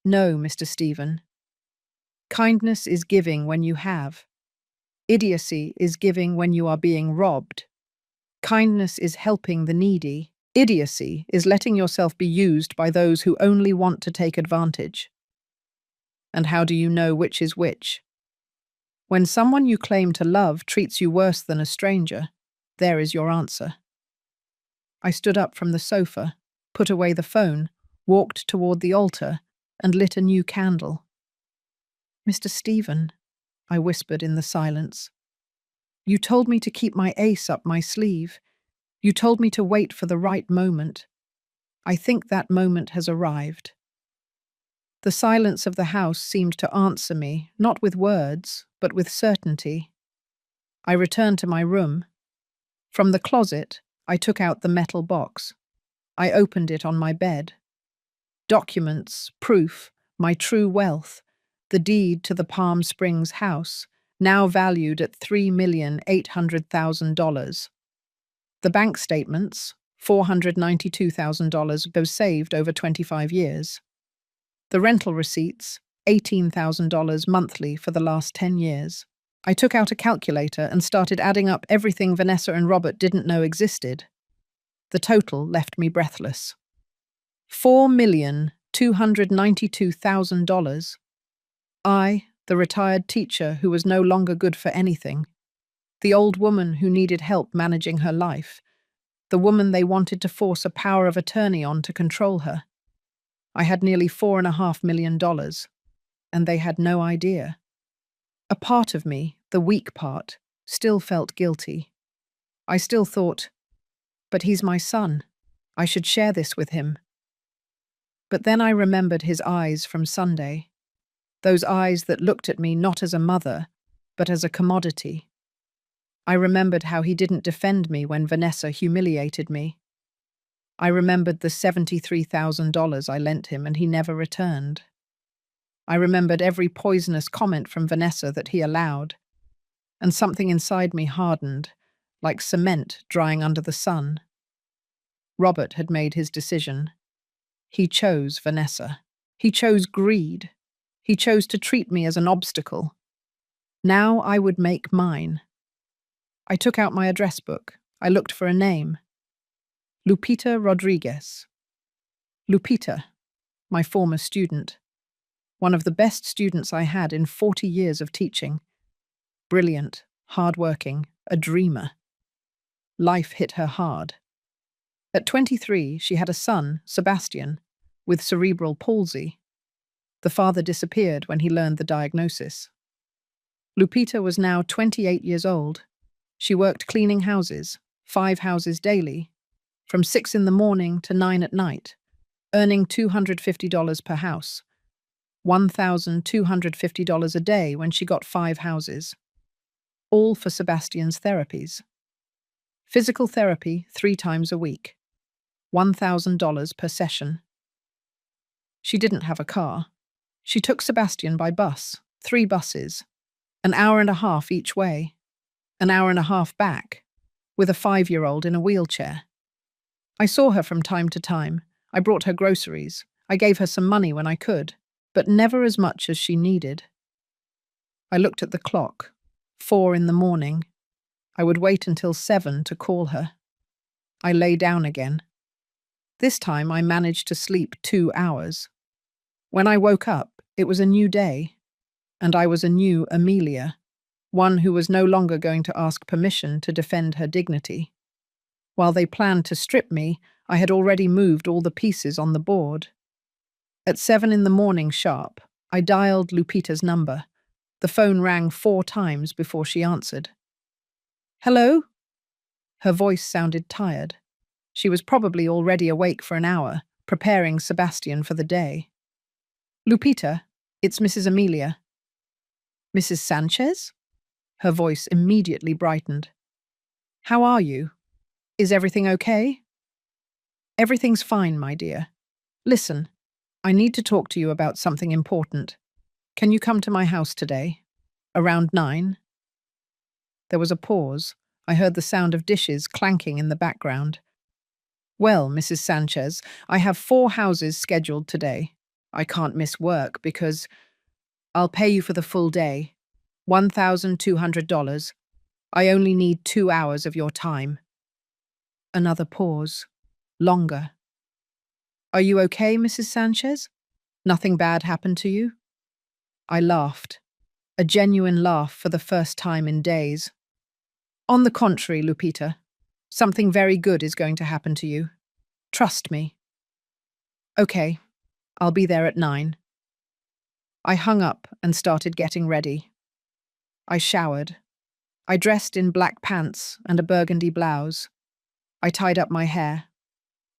"No, Mr. Stephen. Kindness is giving when you have. Idiocy is giving when you are being robbed. Kindness is helping the needy. Idiocy is letting yourself be used by those who only want to take advantage." "And how do you know which is which?" "When someone you claim to love treats you worse than a stranger, there is your answer." I stood up from the sofa, put away the phone, walked toward the altar, and lit a new candle. "Mr. Stephen," I whispered in the silence, "you told me to keep my ace up my sleeve. You told me to wait for the right moment. I think that moment has arrived." The silence of the house seemed to answer me, not with words, but with certainty. I returned to my room. From the closet, I took out the metal box. I opened it on my bed. Documents, proof, my true wealth, the deed to the Palm Springs house, now valued at $3,800,000. The bank statements, $492,000, both saved over 25 years. The rental receipts, $18,000 monthly for the last 10 years. I took out a calculator and started adding up everything Vanessa and Robert didn't know existed. The total left me breathless. $4,292,000. I, the retired teacher who was no longer good for anything. The old woman who needed help managing her life. The woman they wanted to force a power of attorney on to control her. I had nearly $4.5 million, and they had no idea. A part of me, the weak part, still felt guilty. I still thought, but he's my son. I should share this with him. But then I remembered his eyes from Sunday. Those eyes that looked at me not as a mother, but as a commodity. I remembered how he didn't defend me when Vanessa humiliated me. I remembered the $73,000 I lent him and he never returned. I remembered every poisonous comment from Vanessa that he allowed, and something inside me hardened, like cement drying under the sun. Robert had made his decision. He chose Vanessa. He chose greed. He chose to treat me as an obstacle. Now I would make mine. I took out my address book. I looked for a name. Lupita Rodriguez. Lupita, my former student. One of the best students I had in 40 years of teaching. Brilliant, hardworking, a dreamer. Life hit her hard. At 23, she had a son, Sebastian, with cerebral palsy. The father disappeared when he learned the diagnosis. Lupita was now 28 years old. She worked cleaning houses, 5 houses daily, from 6 in the morning to 9 at night, earning $250 per house, $1,250 a day when she got 5 houses, all for Sebastian's therapies. Physical therapy 3 times a week, $1,000 per session. She didn't have a car. She took Sebastian by bus, 3 buses, an hour and a half each way, an hour and a half back, with a 5-year-old in a wheelchair. I saw her from time to time. I brought her groceries. I gave her some money when I could, but never as much as she needed. I looked at the clock, 4 in the morning. I would wait until 7 to call her. I lay down again. This time I managed to sleep 2 hours. When I woke up, it was a new day, and I was a new Amelia, one who was no longer going to ask permission to defend her dignity. While they planned to strip me, I had already moved all the pieces on the board. At 7 in the morning sharp, I dialed Lupita's number. The phone rang 4 times before she answered. "Hello?" Her voice sounded tired. She was probably already awake for an hour, preparing Sebastian for the day. "Lupita, it's Mrs. Amelia." "Mrs. Sanchez?" Her voice immediately brightened. "How are you? Is everything okay?" "Everything's fine, my dear. Listen, I need to talk to you about something important. Can you come to my house today? Around 9? There was a pause. I heard the sound of dishes clanking in the background. "Well, Mrs. Sanchez, I have 4 houses scheduled today. I can't miss work because I'll pay you for the full day, $1,200. I only need 2 hours of your time." Another pause. Longer. "Are you okay, Mrs. Sanchez? Nothing bad happened to you?" I laughed. A genuine laugh for the first time in days. "On the contrary, Lupita, something very good is going to happen to you. Trust me." "Okay, I'll be there at 9. I hung up and started getting ready. I showered. I dressed in black pants and a burgundy blouse. I tied up my hair.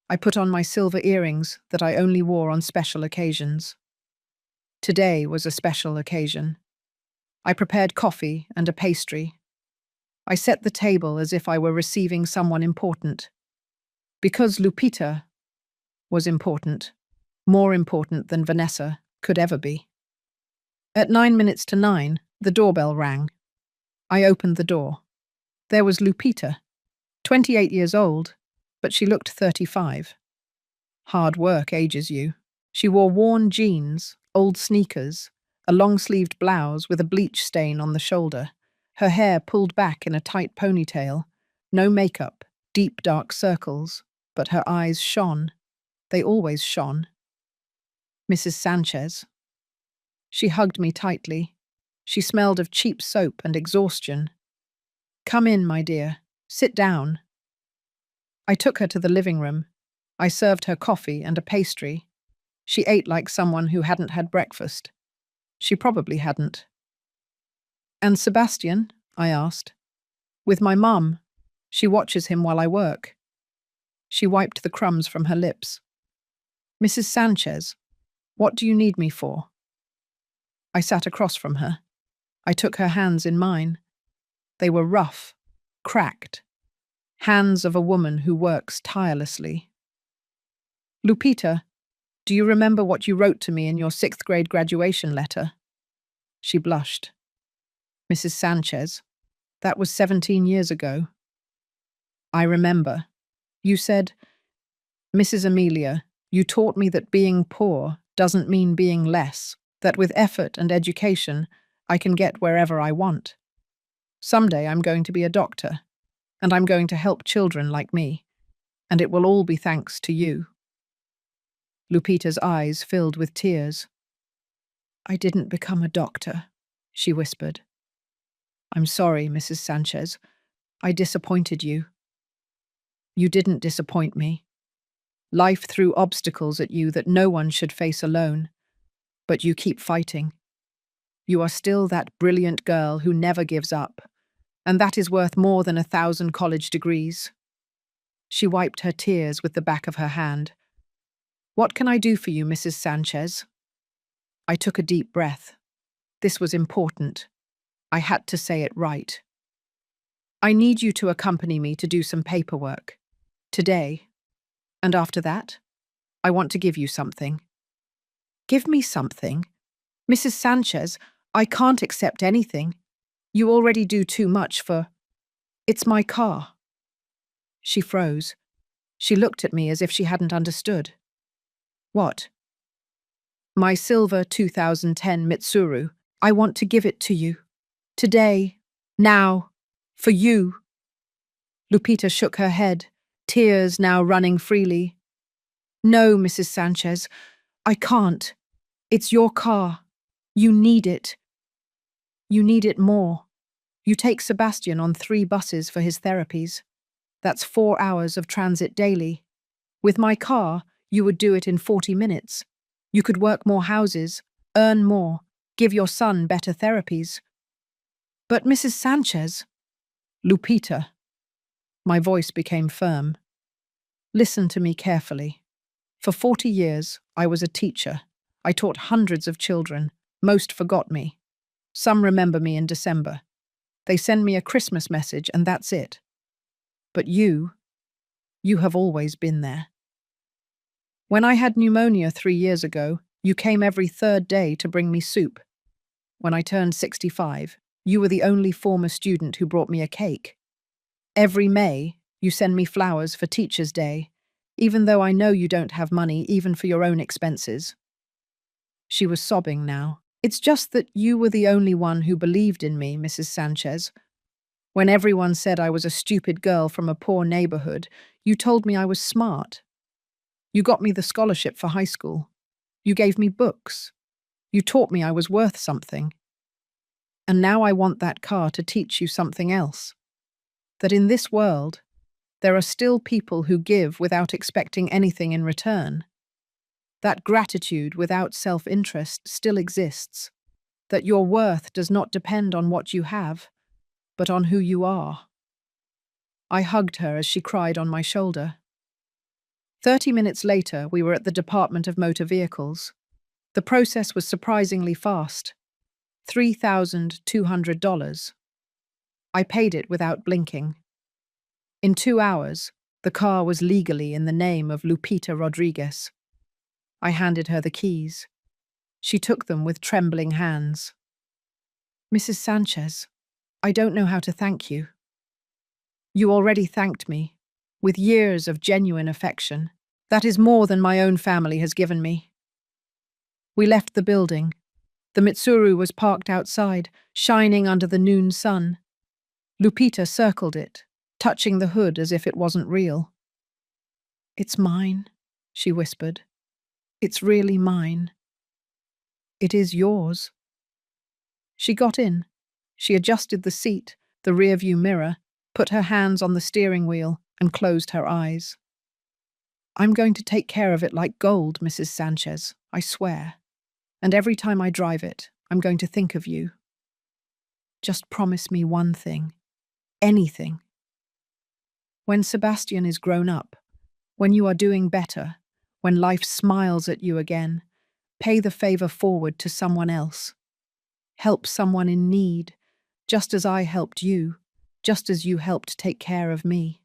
I put on my silver earrings that I only wore on special occasions. Today was a special occasion. I prepared coffee and a pastry. I set the table as if I were receiving someone important. Because Lupita was important, more important than Vanessa could ever be. At 9 minutes to 9, the doorbell rang. I opened the door. There was Lupita, 28 years old, but she looked 35. Hard work ages you. She wore worn jeans, old sneakers, a long-sleeved blouse with a bleach stain on the shoulder, her hair pulled back in a tight ponytail, no makeup, deep dark circles, but her eyes shone. They always shone. "Mrs. Sanchez." She hugged me tightly. She smelled of cheap soap and exhaustion. "Come in, my dear. Sit down." I took her to the living room. I served her coffee and a pastry. She ate like someone who hadn't had breakfast. She probably hadn't. "And Sebastian?" I asked. "With my mum. She watches him while I work." She wiped the crumbs from her lips. "Mrs. Sanchez, what do you need me for?" I sat across from her. I took her hands in mine. They were rough, cracked. Hands of a woman who works tirelessly. "Lupita, do you remember what you wrote to me in your 6th grade graduation letter?" She blushed. "Mrs. Sanchez, that was 17 years ago." "I remember. You said, 'Mrs. Amelia, you taught me that being poor doesn't mean being less, that with effort and education, I can get wherever I want. Someday I'm going to be a doctor, and I'm going to help children like me, and it will all be thanks to you." Lupita's eyes filled with tears. "I didn't become a doctor," she whispered. "I'm sorry, Mrs. Sanchez. I disappointed you." "You didn't disappoint me. Life threw obstacles at you that no one should face alone. But you keep fighting. You are still that brilliant girl who never gives up, and that is worth more than 1,000 college degrees." She wiped her tears with the back of her hand. "What can I do for you, Mrs. Sanchez?" I took a deep breath. This was important. I had to say it right. "I need you to accompany me to do some paperwork. Today. And after that, I want to give you something." "Give me something? Mrs. Sanchez, I can't accept anything. You already do too much for—" "It's my car." She froze. She looked at me as if she hadn't understood. "What?" "My silver 2010 Mitsuru. I want to give it to you. Today. Now. For you." Lupita shook her head, tears now running freely. "No, Mrs. Sanchez, I can't. It's your car. You need it. You need it more. You take Sebastian on 3 buses for his therapies. That's 4 hours of transit daily. With my car, you would do it in 40 minutes. You could work more houses, earn more, give your son better therapies." "But Mrs. Sanchez—" "Lupita." My voice became firm. "Listen to me carefully. For 40 years, I was a teacher. I taught hundreds of children. Most forgot me. Some remember me in December. They send me a Christmas message and that's it. But you have always been there. When I had pneumonia 3 years ago, you came every 3rd day to bring me soup. When I turned 65, you were the only former student who brought me a cake. Every May, you send me flowers for Teacher's Day, even though I know you don't have money even for your own expenses." She was sobbing now. "It's just that you were the only one who believed in me, Mrs. Sanchez. When everyone said I was a stupid girl from a poor neighborhood, you told me I was smart. You got me the scholarship for high school. You gave me books. You taught me I was worth something. And now I want that car to teach you something else. That in this world, there are still people who give without expecting anything in return. That gratitude without self-interest still exists. That your worth does not depend on what you have, but on who you are." I hugged her as she cried on my shoulder. 30 minutes later, we were at the Department of Motor Vehicles. The process was surprisingly fast. $3,200. I paid it without blinking. In 2 hours, the car was legally in the name of Lupita Rodriguez. I handed her the keys. She took them with trembling hands. "Mrs. Sanchez, I don't know how to thank you." "You already thanked me, with years of genuine affection. That is more than my own family has given me." We left the building. The Mitsuru was parked outside, shining under the noon sun. Lupita circled it, touching the hood as if it wasn't real. "It's mine," she whispered. "It's really mine." "It is yours." She got in. She adjusted the seat, the rearview mirror, put her hands on the steering wheel, and closed her eyes. "I'm going to take care of it like gold, Mrs. Sanchez, I swear. And every time I drive it, I'm going to think of you. Just promise me one thing. Anything. When Sebastian is grown up, when you are doing better, when life smiles at you again, pay the favor forward to someone else. Help someone in need, just as I helped you, just as you helped take care of me.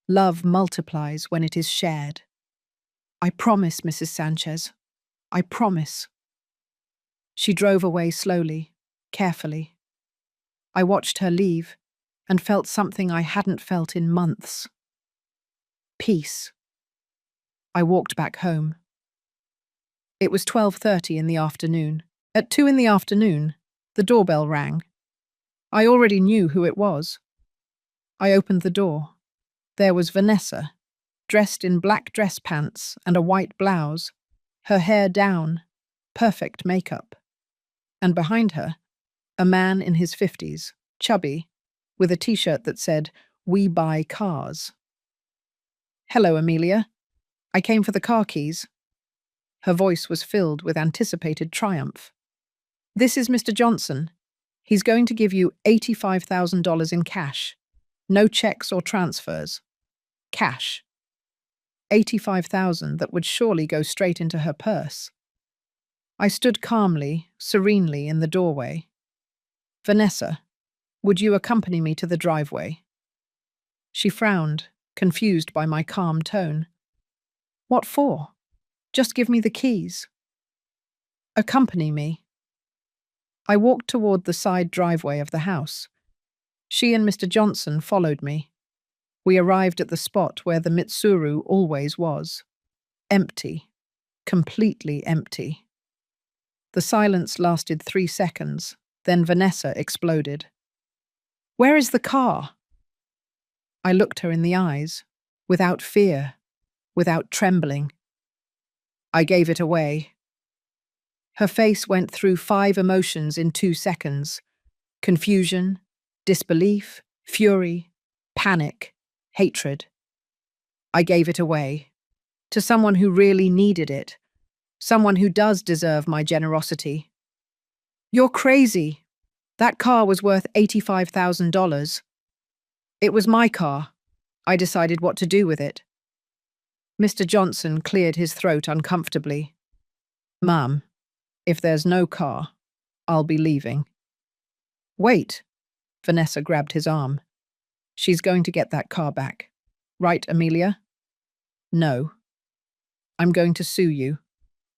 Love multiplies when it is shared. I promise, Mrs. Sanchez. I promise." She drove away slowly, carefully. I watched her leave and felt something I hadn't felt in months. Peace. I walked back home. It was 12:30 in the afternoon. At 2 in the afternoon, the doorbell rang. I already knew who it was. I opened the door. There was Vanessa, dressed in black dress pants and a white blouse, her hair down, perfect makeup. And behind her, a man in his 50s, chubby, with a t-shirt that said, "We buy cars." "Hello, Amelia. I came for the car keys." Her voice was filled with anticipated triumph. "This is Mr. Johnson. He's going to give you $85,000 in cash. No checks or transfers. Cash. 85,000 that would surely go straight into her purse. I stood calmly, serenely in the doorway. "Vanessa, would you accompany me to the driveway?" She frowned, confused by my calm tone. "What for? Just give me the keys." "Accompany me." I walked toward the side driveway of the house. She and Mr. Johnson followed me. We arrived at the spot where the Mitsuru always was. Empty. Completely empty. The silence lasted 3 seconds, then Vanessa exploded. "Where is the car?" I looked her in the eyes, without fear, without trembling. "I gave it away." Her face went through 5 emotions in 2 seconds. Confusion, disbelief, fury, panic, hatred. "I gave it away. To someone who really needed it. Someone who does deserve my generosity." "You're crazy. That car was worth $85,000. It was my car. I decided what to do with it." Mr. Johnson cleared his throat uncomfortably. "Ma'am, if there's no car, I'll be leaving." "Wait." Vanessa grabbed his arm. "She's going to get that car back. Right, Amelia?" "No. I'm going to sue you.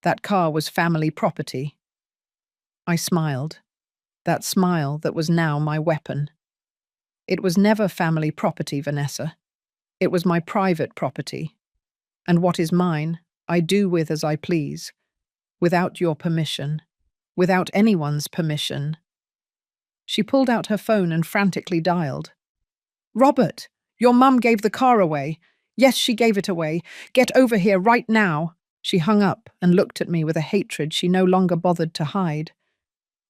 That car was family property." I smiled. That smile that was now my weapon. "It was never family property, Vanessa. It was my private property. And what is mine, I do with as I please. Without your permission. Without anyone's permission." She pulled out her phone and frantically dialed. "Robert, your mum gave the car away. Yes, she gave it away. Get over here right now." She hung up and looked at me with a hatred she no longer bothered to hide.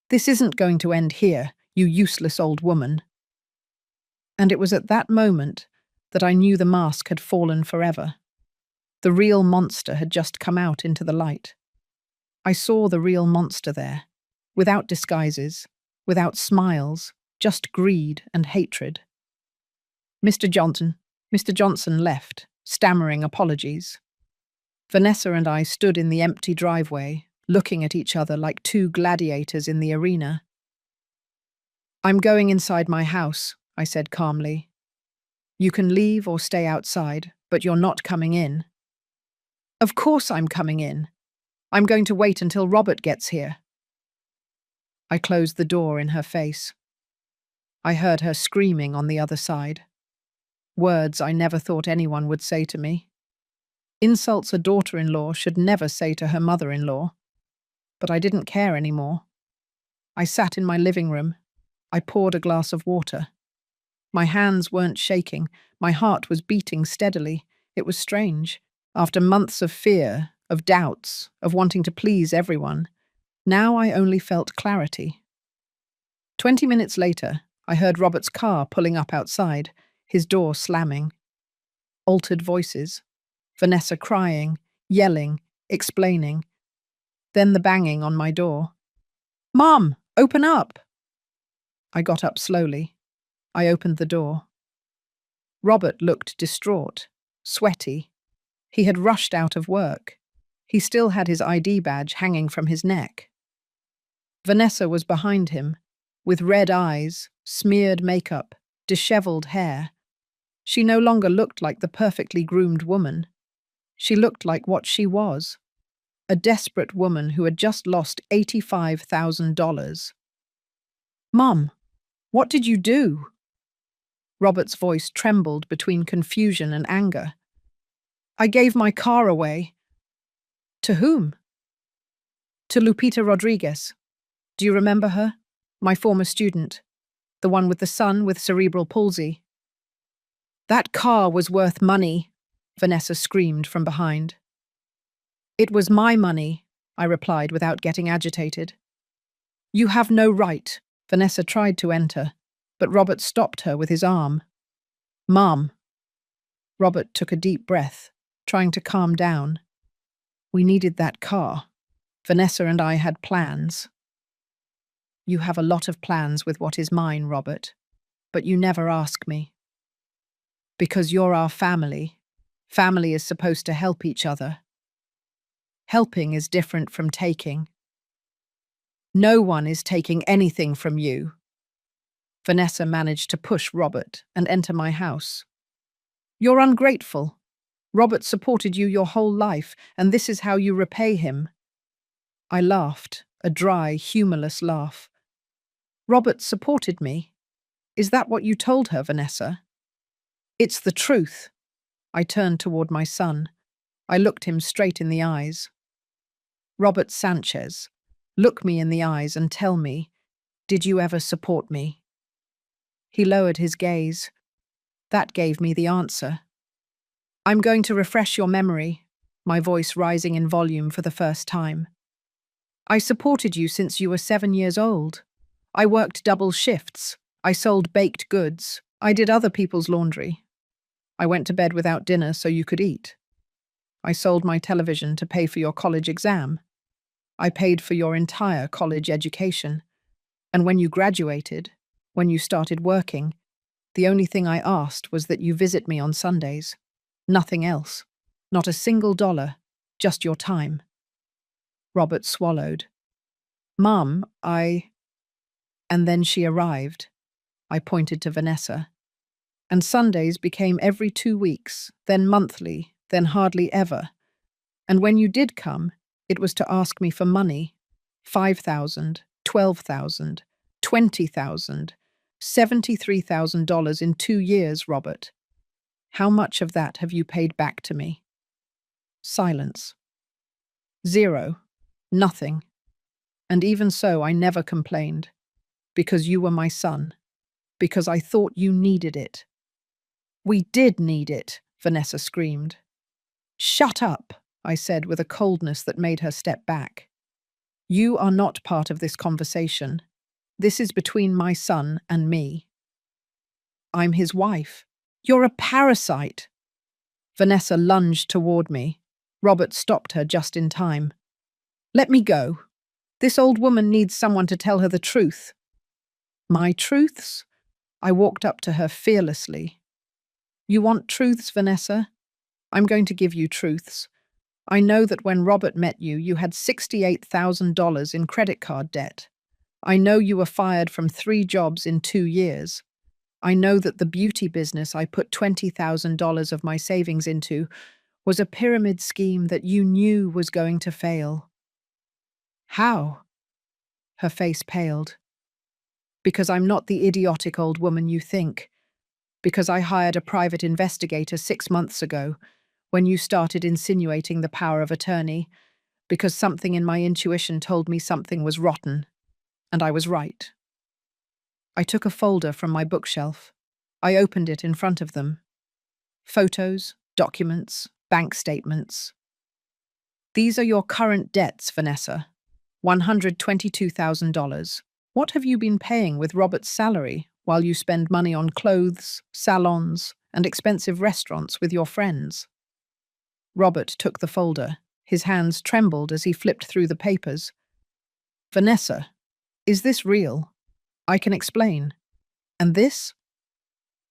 "This isn't going to end here, you useless old woman." And it was at that moment that I knew the mask had fallen forever. The real monster had just come out into the light. I saw the real monster there, without disguises, without smiles, just greed and hatred. Mr. Johnson left, stammering apologies. Vanessa and I stood in the empty driveway, looking at each other like 2 gladiators in the arena. "I'm going inside my house," I said calmly. "You can leave or stay outside, but you're not coming in." "Of course I'm coming in. I'm going to wait until Robert gets here." I closed the door in her face. I heard her screaming on the other side. Words I never thought anyone would say to me. Insults a daughter-in-law should never say to her mother-in-law. But I didn't care anymore. I sat in my living room. I poured a glass of water. My hands weren't shaking. My heart was beating steadily. It was strange. After months of fear, of doubts, of wanting to please everyone, now I only felt clarity. 20 minutes later, I heard Robert's car pulling up outside, his door slamming. Altered voices. Vanessa crying, yelling, explaining. Then the banging on my door. "Mom, open up!" I got up slowly. I opened the door. Robert looked distraught, sweaty. He had rushed out of work. He still had his ID badge hanging from his neck. Vanessa was behind him, with red eyes, smeared makeup, disheveled hair. She no longer looked like the perfectly groomed woman. She looked like what she was, a desperate woman who had just lost $85,000. "Mom, what did you do?" Robert's voice trembled between confusion and anger. "I gave my car away." "To whom?" To Lupita Rodriguez. Do you remember her? My former student. The one with the son with cerebral palsy. That car was worth money, Vanessa screamed from behind. It was my money, I replied without getting agitated. You have no right. Vanessa tried to enter, but Robert stopped her with his arm. Mom. Robert took a deep breath, trying to calm down. We needed that car. Vanessa and I had plans. You have a lot of plans with what is mine, Robert, but you never ask me. Because you're our family. Family is supposed to help each other. Helping is different from taking. No one is taking anything from you. Vanessa managed to push Robert and enter my house. You're ungrateful. Robert supported you your whole life, and this is how you repay him. I laughed, a dry, humorless laugh. Robert supported me. Is that what you told her, Vanessa? It's the truth. I turned toward my son. I looked him straight in the eyes. Robert Sanchez, look me in the eyes and tell me, did you ever support me? He lowered his gaze. That gave me the answer. I'm going to refresh your memory, my voice rising in volume for the first time. I supported you since you were 7 years old. I worked double shifts. I sold baked goods. I did other people's laundry. I went to bed without dinner so you could eat. I sold my television to pay for your college exam. I paid for your entire college education. And when you graduated, when you started working, the only thing I asked was that you visit me on Sundays. Nothing else. Not a single dollar. Just your time. Robert swallowed. Mum, And then she arrived. I pointed to Vanessa. And Sundays became every 2 weeks, then monthly, then hardly ever. And when you did come, it was to ask me for money. 5,000, 12,000, 20,000, $73,000 in 2 years, Robert. How much of that have you paid back to me? Silence. 0. Nothing. And even so, I never complained. Because you were my son. Because I thought you needed it. We did need it, Vanessa screamed. Shut up, I said with a coldness that made her step back. You are not part of this conversation. This is between my son and me. I'm his wife. You're a parasite. Vanessa lunged toward me. Robert stopped her just in time. Let me go. This old woman needs someone to tell her the truth. My truths? I walked up to her fearlessly. You want truths, Vanessa? I'm going to give you truths. I know that when Robert met you, you had $68,000 in credit card debt. I know you were fired from 3 jobs in 2 years. I know that the beauty business I put $20,000 of my savings into was a pyramid scheme that you knew was going to fail. How? Her face paled. Because I'm not the idiotic old woman you think. Because I hired a private investigator 6 months ago, when you started insinuating the power of attorney, because something in my intuition told me something was rotten, and I was right. I took a folder from my bookshelf. I opened it in front of them. Photos, documents, bank statements. These are your current debts, Vanessa. $122,000. What have you been paying with Robert's salary while you spend money on clothes, salons, and expensive restaurants with your friends? Robert took the folder. His hands trembled as he flipped through the papers. Vanessa, is this real? I can explain. And this?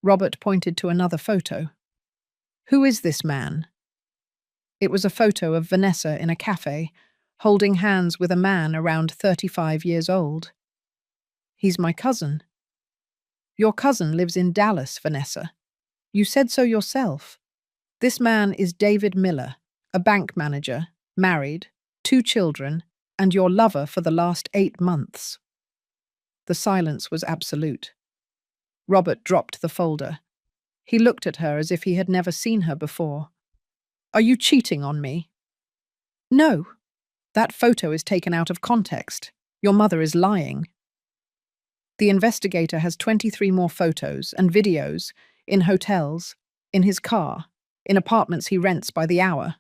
Robert pointed to another photo. Who is this man? It was a photo of Vanessa in a cafe, holding hands with a man around 35 years old. He's my cousin. Your cousin lives in Dallas, Vanessa. You said so yourself. This man is David Miller, a bank manager, married, 2 children, and your lover for the last 8 months. The silence was absolute. Robert dropped the folder. He looked at her as if he had never seen her before. Are you cheating on me? No. That photo is taken out of context. Your mother is lying. The investigator has 23 more photos and videos in hotels, in his car, in apartments he rents by the hour.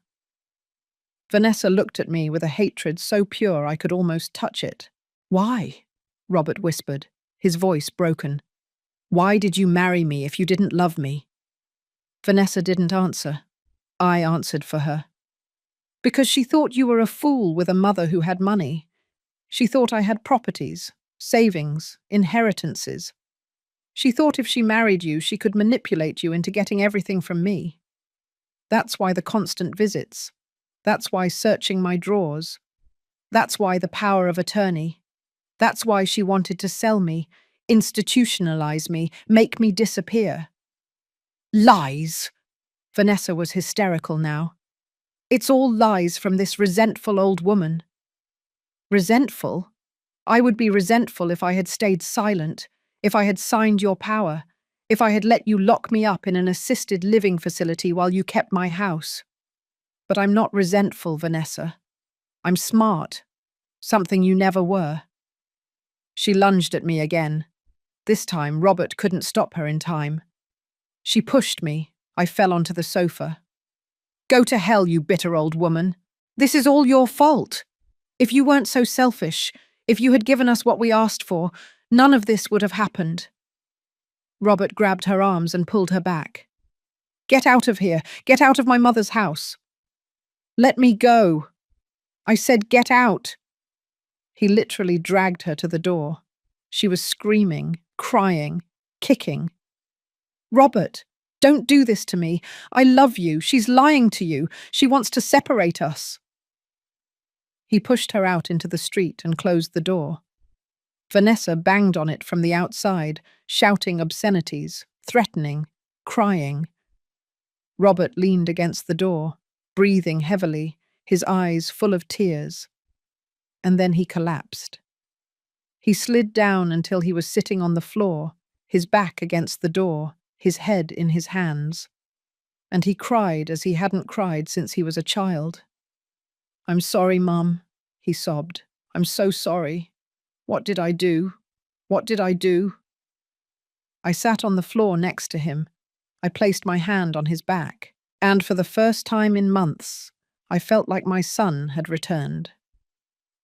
Vanessa looked at me with a hatred so pure I could almost touch it. Why? Robert whispered, his voice broken. Why did you marry me if you didn't love me? Vanessa didn't answer. I answered for her. Because she thought you were a fool with a mother who had money. She thought I had properties, savings, inheritances. She thought if she married you, she could manipulate you into getting everything from me. That's why the constant visits. That's why searching my drawers. That's why the power of attorney. That's why she wanted to sell me, institutionalize me, make me disappear. Lies! Vanessa was hysterical now. It's all lies from this resentful old woman. Resentful? I would be resentful if I had stayed silent, if I had signed your power, if I had let you lock me up in an assisted living facility while you kept my house. But I'm not resentful, Vanessa. I'm smart. Something you never were. She lunged at me again. This time, Robert couldn't stop her in time. She pushed me. I fell onto the sofa. Go to hell, you bitter old woman. This is all your fault. If you weren't so selfish, if you had given us what we asked for, none of this would have happened. Robert grabbed her arms and pulled her back. Get out of here. Get out of my mother's house. Let me go. I said get out. He literally dragged her to the door. She was screaming, crying, kicking. Robert, don't do this to me. I love you. She's lying to you. She wants to separate us. He pushed her out into the street and closed the door. Vanessa banged on it from the outside, shouting obscenities, threatening, crying. Robert leaned against the door, breathing heavily, his eyes full of tears. And then he collapsed. He slid down until he was sitting on the floor, his back against the door, his head in his hands. And he cried as he hadn't cried since he was a child. I'm sorry, Mum, he sobbed. I'm so sorry. What did I do? What did I do? I sat on the floor next to him. I placed my hand on his back, and for the first time in months, I felt like my son had returned.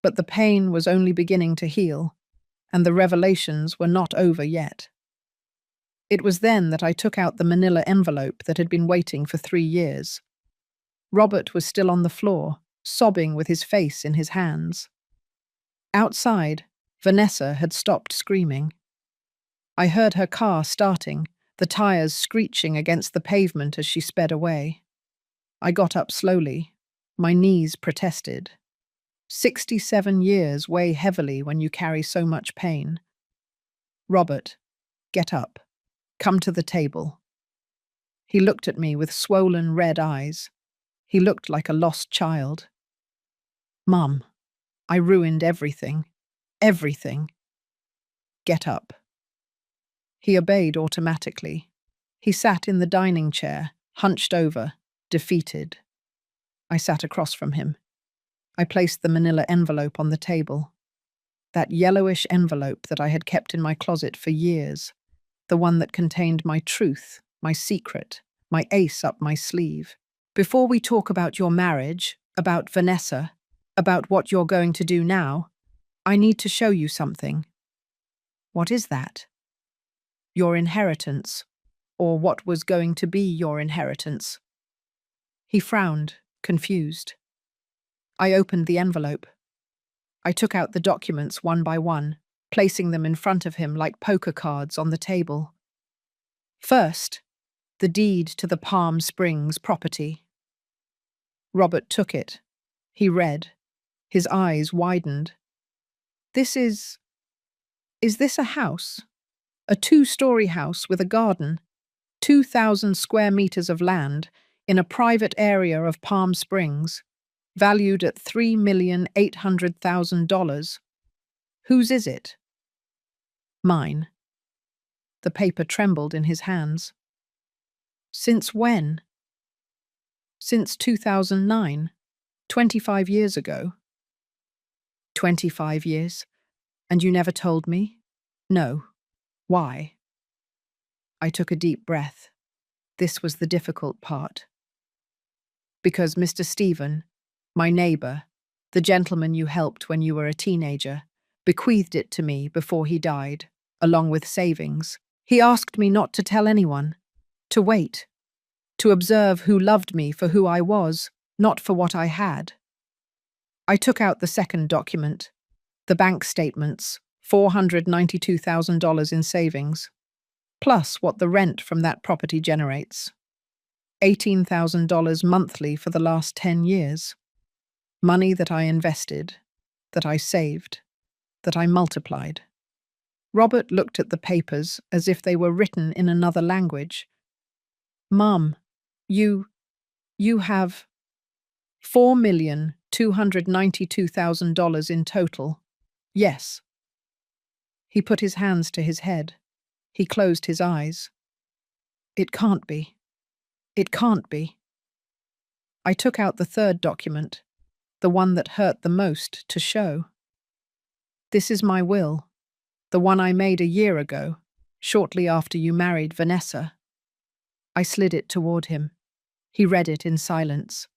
But the pain was only beginning to heal, and the revelations were not over yet. It was then that I took out the manila envelope that had been waiting for 3 years. Robert was still on the floor, sobbing with his face in his hands. Outside, Vanessa had stopped screaming. I heard her car starting, the tires screeching against the pavement as she sped away. I got up slowly. My knees protested. 67 years weigh heavily when you carry so much pain. Robert, get up. Come to the table. He looked at me with swollen red eyes. He looked like a lost child. Mum, I ruined everything. Everything. Get up. He obeyed automatically. He sat in the dining chair, hunched over, defeated. I sat across from him. I placed the manila envelope on the table. That yellowish envelope that I had kept in my closet for years. The one that contained my truth, my secret, my ace up my sleeve. Before we talk about your marriage, about Vanessa, about what you're going to do now, I need to show you something. What is that? Your inheritance, or what was going to be your inheritance. He frowned, confused. I opened the envelope. I took out the documents one by one, placing them in front of him like poker cards on the table. First, the deed to the Palm Springs property. Robert took it. He read. His eyes widened. Is this a house? A 2-story house with a garden, 2,000 square meters of land in a private area of Palm Springs, valued at $3,800,000. Whose is it? Mine. The paper trembled in his hands. Since when? Since 2009, 25 years ago. 25 years. And you never told me? No. Why? I took a deep breath. This was the difficult part. Because Mr. Stephen, my neighbour, the gentleman you helped when you were a teenager, bequeathed it to me before he died, along with savings. He asked me not to tell anyone, to wait, to observe who loved me for who I was, not for what I had. I took out the second document, the bank statements, $492,000 in savings, plus what the rent from that property generates. $18,000 monthly for the last 10 years. Money that I invested, that I saved, that I multiplied. Robert looked at the papers as if they were written in another language. Mum, you have $4,292,000 in total. Yes. He put his hands to his head. He closed his eyes. It can't be. It can't be. I took out the third document, the one that hurt the most to show. This is my will, the one I made a year ago, shortly after you married Vanessa. I slid it toward him. He read it in silence.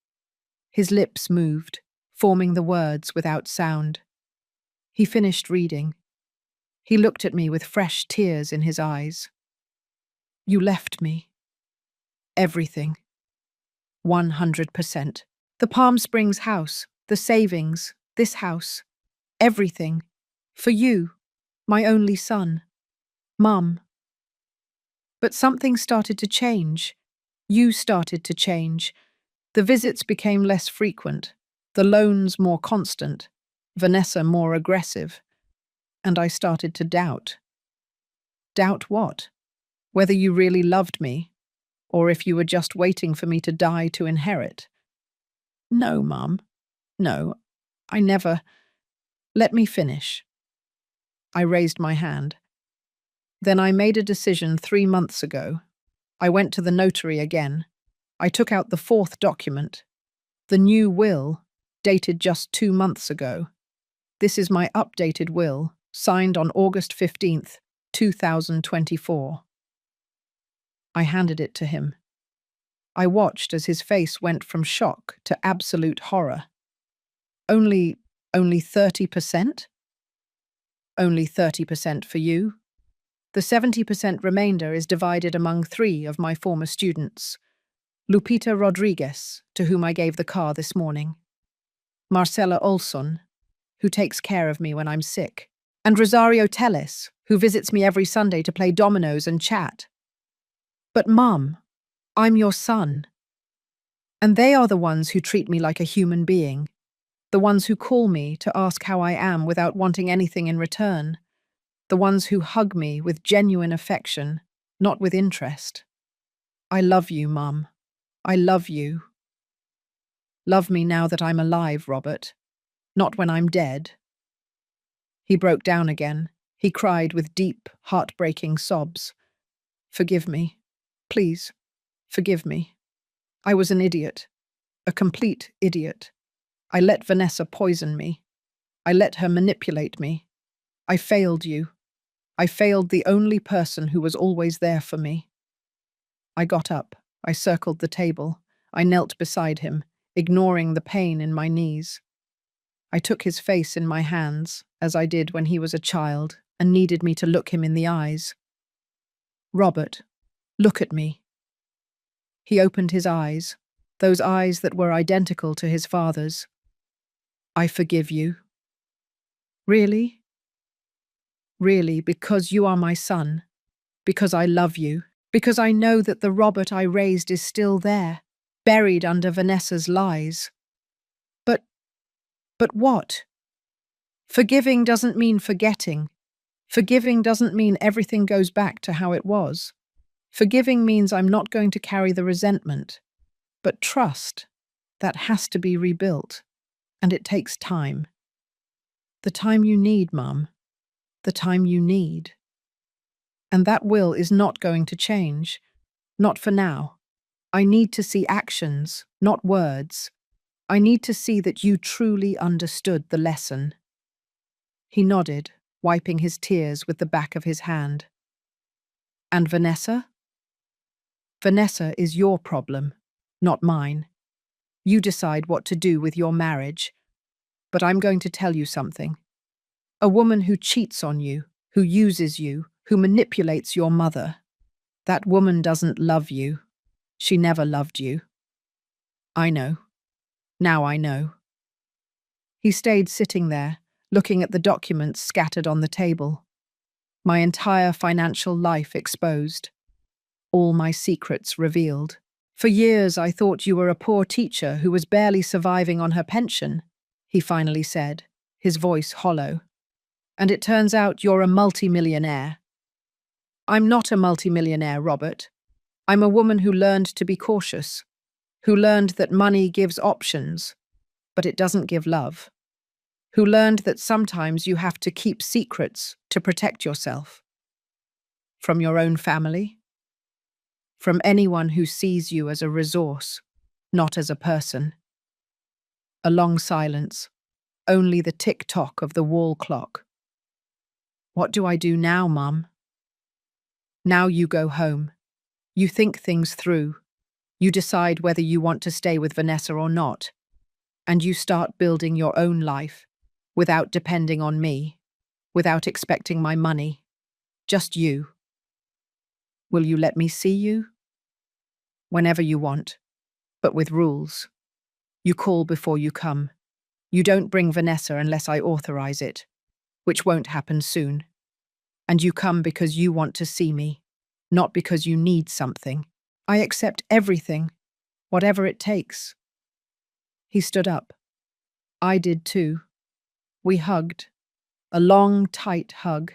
His lips moved, forming the words without sound. He finished reading. He looked at me with fresh tears in his eyes. You left me. Everything. 100%. The Palm Springs house, the savings, this house. Everything. For you, my only son. Mum. But something started to change. You started to change. The visits became less frequent, the loans more constant, Vanessa more aggressive, and I started to doubt. Doubt what? Whether you really loved me, or if you were just waiting for me to die to inherit. No, Mum. No, I never. Let me finish. I raised my hand. Then I made a decision 3 months ago. I went to the notary again. I took out the fourth document, the new will, dated just 2 months ago. This is my updated will, signed on August 15th, 2024. I handed it to him. I watched as his face went from shock to absolute horror. Only 30%? Only 30% for you. The 70% remainder is divided among 3 of my former students. Lupita Rodriguez, to whom I gave the car this morning. Marcella Olson, who takes care of me when I'm sick. And Rosario Telles, who visits me every Sunday to play dominoes and chat. But Mum, I'm your son. And they are the ones who treat me like a human being. The ones who call me to ask how I am without wanting anything in return. The ones who hug me with genuine affection, not with interest. I love you, Mum. I love you. Love me now that I'm alive, Robert. Not when I'm dead. He broke down again. He cried with deep, heartbreaking sobs. Forgive me. Please, forgive me. I was an idiot. A complete idiot. I let Vanessa poison me. I let her manipulate me. I failed you. I failed the only person who was always there for me. I got up. I circled the table. I knelt beside him, ignoring the pain in my knees. I took his face in my hands, as I did when he was a child, and needed me to look him in the eyes. Robert, look at me. He opened his eyes, those eyes that were identical to his father's. I forgive you. Really? Really, because you are my son, because I love you, because I know that the Robert I raised is still there, buried under Vanessa's lies. But what? Forgiving doesn't mean forgetting. Forgiving doesn't mean everything goes back to how it was. Forgiving means I'm not going to carry the resentment. But trust, that has to be rebuilt. And it takes time. The time you need, Mum. The time you need. And that will is not going to change. Not for now. I need to see actions, not words. I need to see that you truly understood the lesson. He nodded, wiping his tears with the back of his hand. And Vanessa? Vanessa is your problem, not mine. You decide what to do with your marriage. But I'm going to tell you something. A woman who cheats on you, who uses you, who manipulates your mother, that woman doesn't love you. She never loved you. I know. Now I know. He stayed sitting there, looking at the documents scattered on the table. My entire financial life exposed. All my secrets revealed. For years I thought you were a poor teacher who was barely surviving on her pension, he finally said, his voice hollow. And it turns out you're a multimillionaire. I'm not a multimillionaire, Robert. I'm a woman who learned to be cautious, who learned that money gives options, but it doesn't give love, who learned that sometimes you have to keep secrets to protect yourself. From your own family, from anyone who sees you as a resource, not as a person. A long silence, only the tick-tock of the wall clock. What do I do now, Mum? Now you go home. You think things through. You decide whether you want to stay with Vanessa or not. And you start building your own life, without depending on me, without expecting my money. Just you. Will you let me see you? Whenever you want, but with rules. You call before you come. You don't bring Vanessa unless I authorize it, which won't happen soon. And you come because you want to see me, not because you need something. I accept everything, whatever it takes. He stood up. I did too. We hugged. A long, tight hug,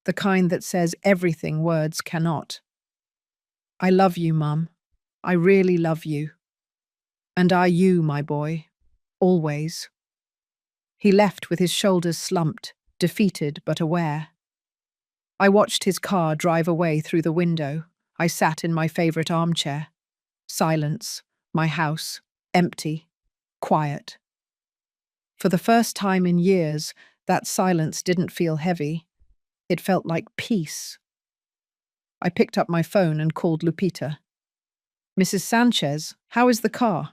the kind that says everything words cannot. I love you, Mum. I really love you. And are you, my boy? Always. He left with his shoulders slumped, defeated but aware. I watched his car drive away through the window. I sat in my favorite armchair. Silence, my house, empty, quiet. For the first time in years, that silence didn't feel heavy. It felt like peace. I picked up my phone and called Lupita. Mrs. Sanchez, how is the car?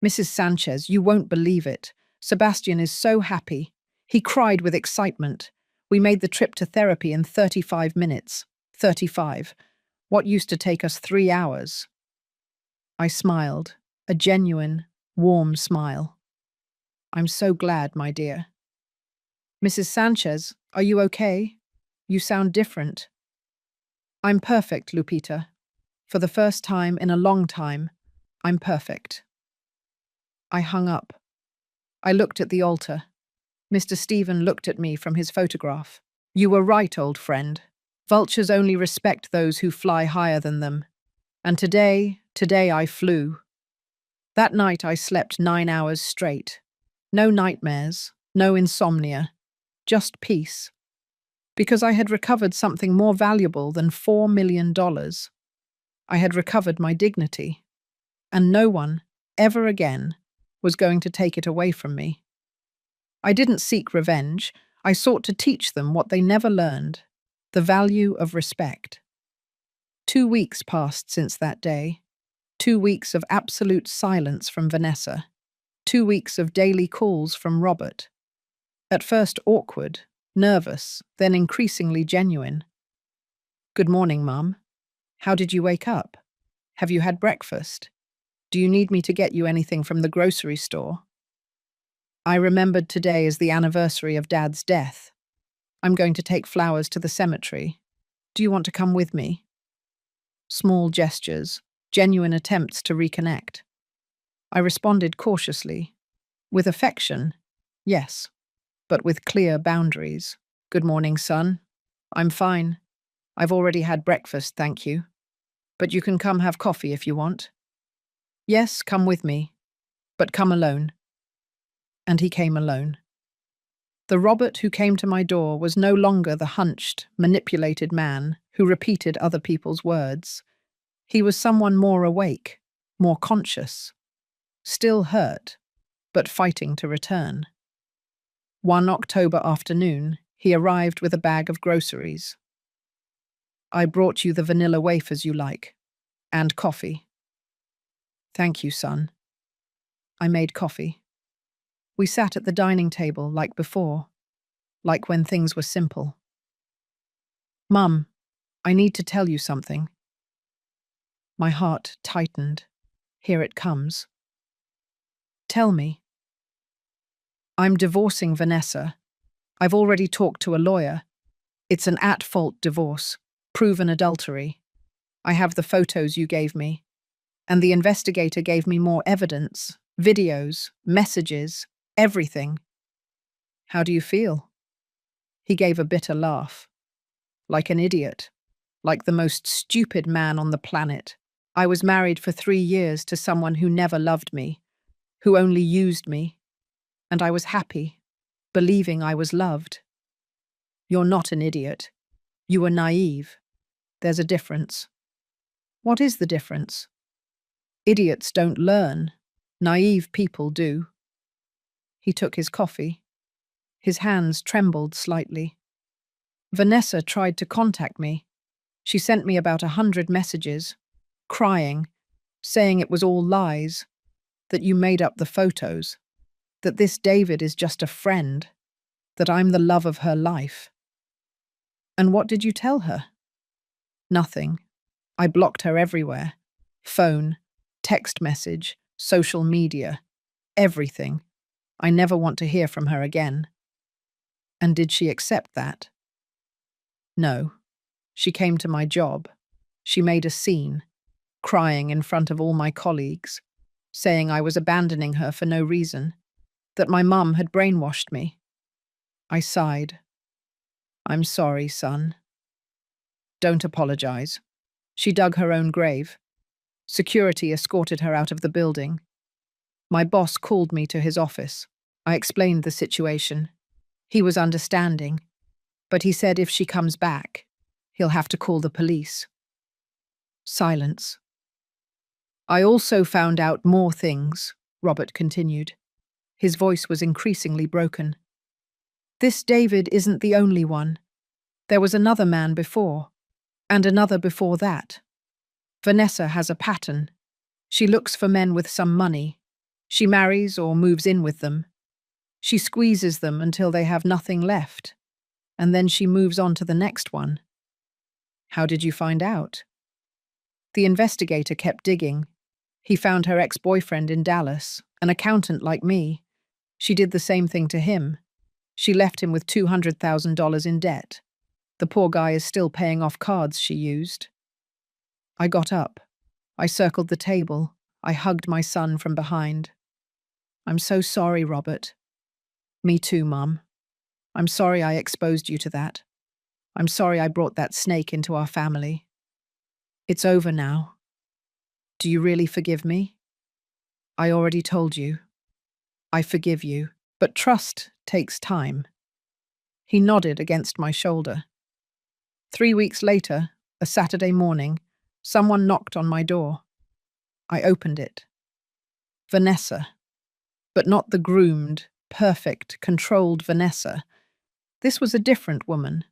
Mrs. Sanchez, you won't believe it. Sebastian is so happy. He cried with excitement. We made the trip to therapy in 35 minutes. 35. What used to take us 3 hours? I smiled, a genuine, warm smile. I'm so glad, my dear. Mrs. Sanchez, are you okay? You sound different. I'm perfect, Lupita. For the first time in a long time, I'm perfect. I hung up. I looked at the altar. Mr. Stephen looked at me from his photograph. You were right, old friend. Vultures only respect those who fly higher than them. And today I flew. That night I slept 9 hours straight. No nightmares, no insomnia, just peace. Because I had recovered something more valuable than $4 million. I had recovered my dignity. And no one, ever again, was going to take it away from me. I didn't seek revenge. I sought to teach them what they never learned, the value of respect. 2 weeks passed since that day. 2 weeks of absolute silence from Vanessa. 2 weeks of daily calls from Robert. At first awkward, nervous, then increasingly genuine. Good morning, Mum. How did you wake up? Have you had breakfast? Do you need me to get you anything from the grocery store? I remembered today as the anniversary of Dad's death. I'm going to take flowers to the cemetery. Do you want to come with me? Small gestures, genuine attempts to reconnect. I responded cautiously. With affection, yes, but with clear boundaries. Good morning, son. I'm fine. I've already had breakfast, thank you. But you can come have coffee if you want. Yes, come with me, but come alone. And he came alone. The Robert who came to my door was no longer the hunched, manipulated man who repeated other people's words. He was someone more awake, more conscious, still hurt, but fighting to return. One October afternoon, he arrived with a bag of groceries. I brought you the vanilla wafers you like, and coffee. Thank you, son. I made coffee. We sat at the dining table like before, like when things were simple. Mum, I need to tell you something. My heart tightened. Here it comes. Tell me. I'm divorcing Vanessa. I've already talked to a lawyer. It's an at-fault divorce, proven adultery. I have the photos you gave me, and the investigator gave me more evidence, videos, messages, everything. How do you feel? He gave a bitter laugh. Like an idiot. Like the most stupid man on the planet. I was married for 3 years to someone who never loved me, who only used me, and I was happy, believing I was loved. You're not an idiot. You were naive. There's a difference. What is the difference? Idiots don't learn. Naive people do. He took his coffee. His hands trembled slightly. Vanessa tried to contact me. She sent me about 100 messages, crying, saying it was all lies, that you made up the photos, that this David is just a friend, that I'm the love of her life. And what did you tell her? Nothing. I blocked her everywhere. Phone, text message, social media, everything. I never want to hear from her again. And did she accept that? No. She came to my job. She made a scene, crying in front of all my colleagues, saying I was abandoning her for no reason, that my mum had brainwashed me. I sighed. I'm sorry, son. Don't apologize. She dug her own grave. Security escorted her out of the building. My boss called me to his office. I explained the situation. He was understanding, but he said if she comes back, he'll have to call the police. Silence. I also found out more things, Robert continued. His voice was increasingly broken. This David isn't the only one. There was another man before, and another before that. Vanessa has a pattern. She looks for men with some money. She marries or moves in with them. She squeezes them until they have nothing left, and then she moves on to the next one. How did you find out? The investigator kept digging. He found her ex-boyfriend in Dallas, an accountant like me. She did the same thing to him. She left him with $200,000 in debt. The poor guy is still paying off cards she used. I got up. I circled the table. I hugged my son from behind. I'm so sorry, Robert. Me too, Mum. I'm sorry I exposed you to that. I'm sorry I brought that snake into our family. It's over now. Do you really forgive me? I already told you. I forgive you, but trust takes time. He nodded against my shoulder. 3 weeks later, a Saturday morning, someone knocked on my door. I opened it. Vanessa. But not the groomed, perfect, controlled Vanessa. This was a different woman.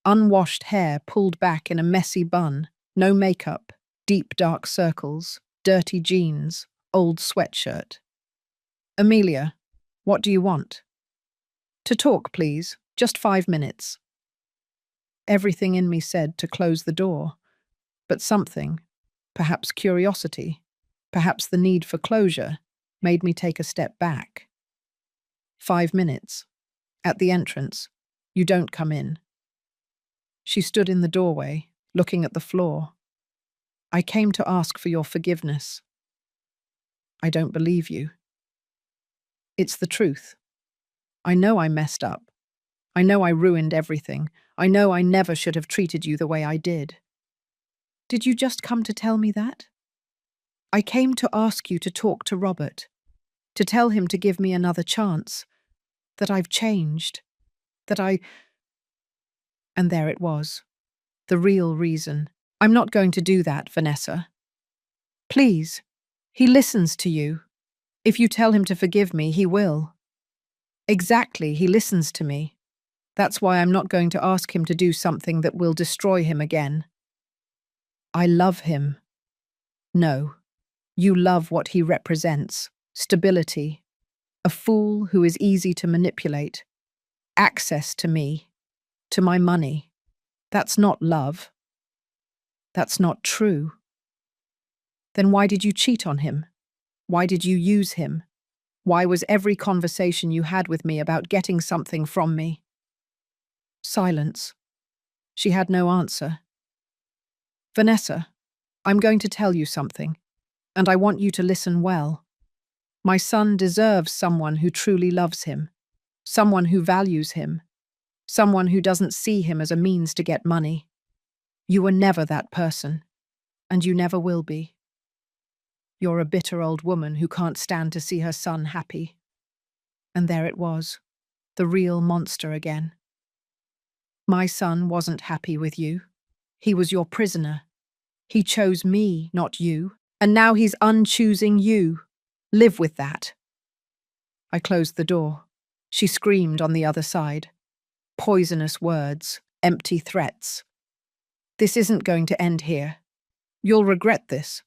Unwashed hair pulled back in a messy bun, no makeup, deep dark circles, dirty jeans, old sweatshirt. Amelia, what do you want? To talk, please. Just 5 minutes. Everything in me said to close the door, but something, perhaps curiosity, perhaps the need for closure, made me take a step back. 5 minutes. At the entrance. You don't come in. She stood in the doorway, looking at the floor. I came to ask for your forgiveness. I don't believe you. It's the truth. I know I messed up. I know I ruined everything. I know I never should have treated you the way I did. Did you just come to tell me that? I came to ask you to talk to Robert, to tell him to give me another chance, that I've changed, And there it was, the real reason. I'm not going to do that, Vanessa. Please, he listens to you. If you tell him to forgive me, he will. Exactly, he listens to me. That's why I'm not going to ask him to do something that will destroy him again. I love him. No, you love what he represents. Stability. A fool who is easy to manipulate. Access to me. To my money. That's not love. That's not true. Then why did you cheat on him? Why did you use him? Why was every conversation you had with me about getting something from me? Silence. She had no answer. Vanessa, I'm going to tell you something, and I want you to listen well. My son deserves someone who truly loves him, someone who values him, someone who doesn't see him as a means to get money. You were never that person, and you never will be. You're a bitter old woman who can't stand to see her son happy. And there it was, the real monster again. My son wasn't happy with you. He was your prisoner. He chose me, not you, and now he's unchoosing you. Live with that. I closed the door. She screamed on the other side. Poisonous words, empty threats. This isn't going to end here. You'll regret this.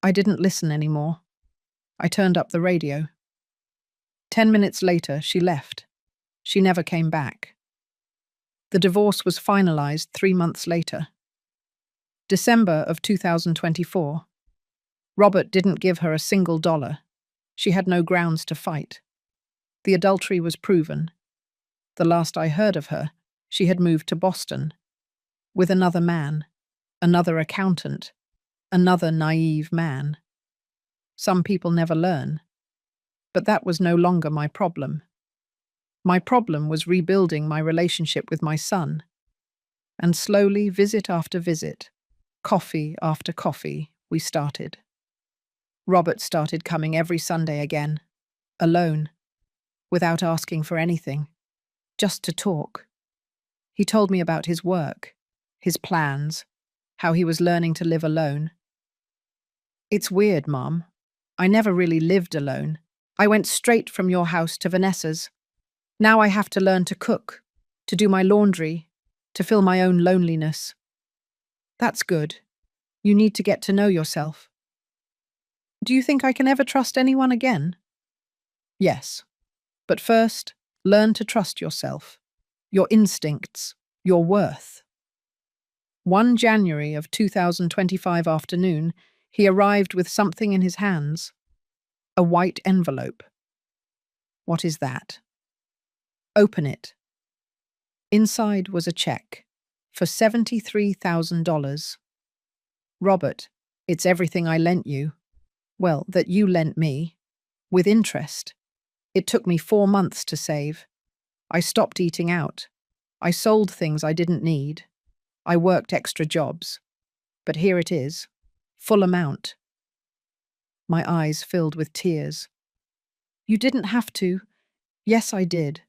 I didn't listen anymore. I turned up the radio. 10 minutes later, she left. She never came back. The divorce was finalized 3 months later. December of 2024. Robert didn't give her a single dollar. She had no grounds to fight. The adultery was proven. The last I heard of her, she had moved to Boston. With another man, another accountant, another naive man. Some people never learn. But that was no longer my problem. My problem was rebuilding my relationship with my son. And slowly, visit after visit, coffee after coffee, we started. Robert started coming every Sunday again, alone, without asking for anything, just to talk. He told me about his work, his plans, how he was learning to live alone. It's weird, Mom. I never really lived alone. I went straight from your house to Vanessa's. Now I have to learn to cook, to do my laundry, to fill my own loneliness. That's good. You need to get to know yourself. Do you think I can ever trust anyone again? Yes. But first, learn to trust yourself, your instincts, your worth. 1 January of 2025 afternoon, he arrived with something in his hands. A white envelope. What is that? Open it. Inside was a check for $73,000. Robert, it's everything I lent you. Well, that you lent me. With interest. It took me 4 months to save. I stopped eating out. I sold things I didn't need. I worked extra jobs. But here it is. Full amount. My eyes filled with tears. You didn't have to. Yes, I did.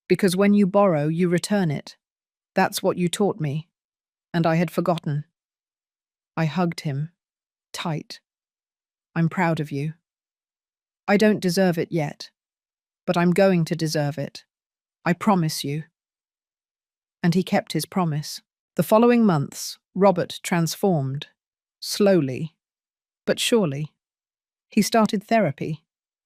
Because when you borrow, you return it. That's what you taught me. And I had forgotten. I hugged him. Tight. I'm proud of you. I don't deserve it yet. But I'm going to deserve it. I promise you. And he kept his promise. The following months, Robert transformed. Slowly. But surely. He started therapy.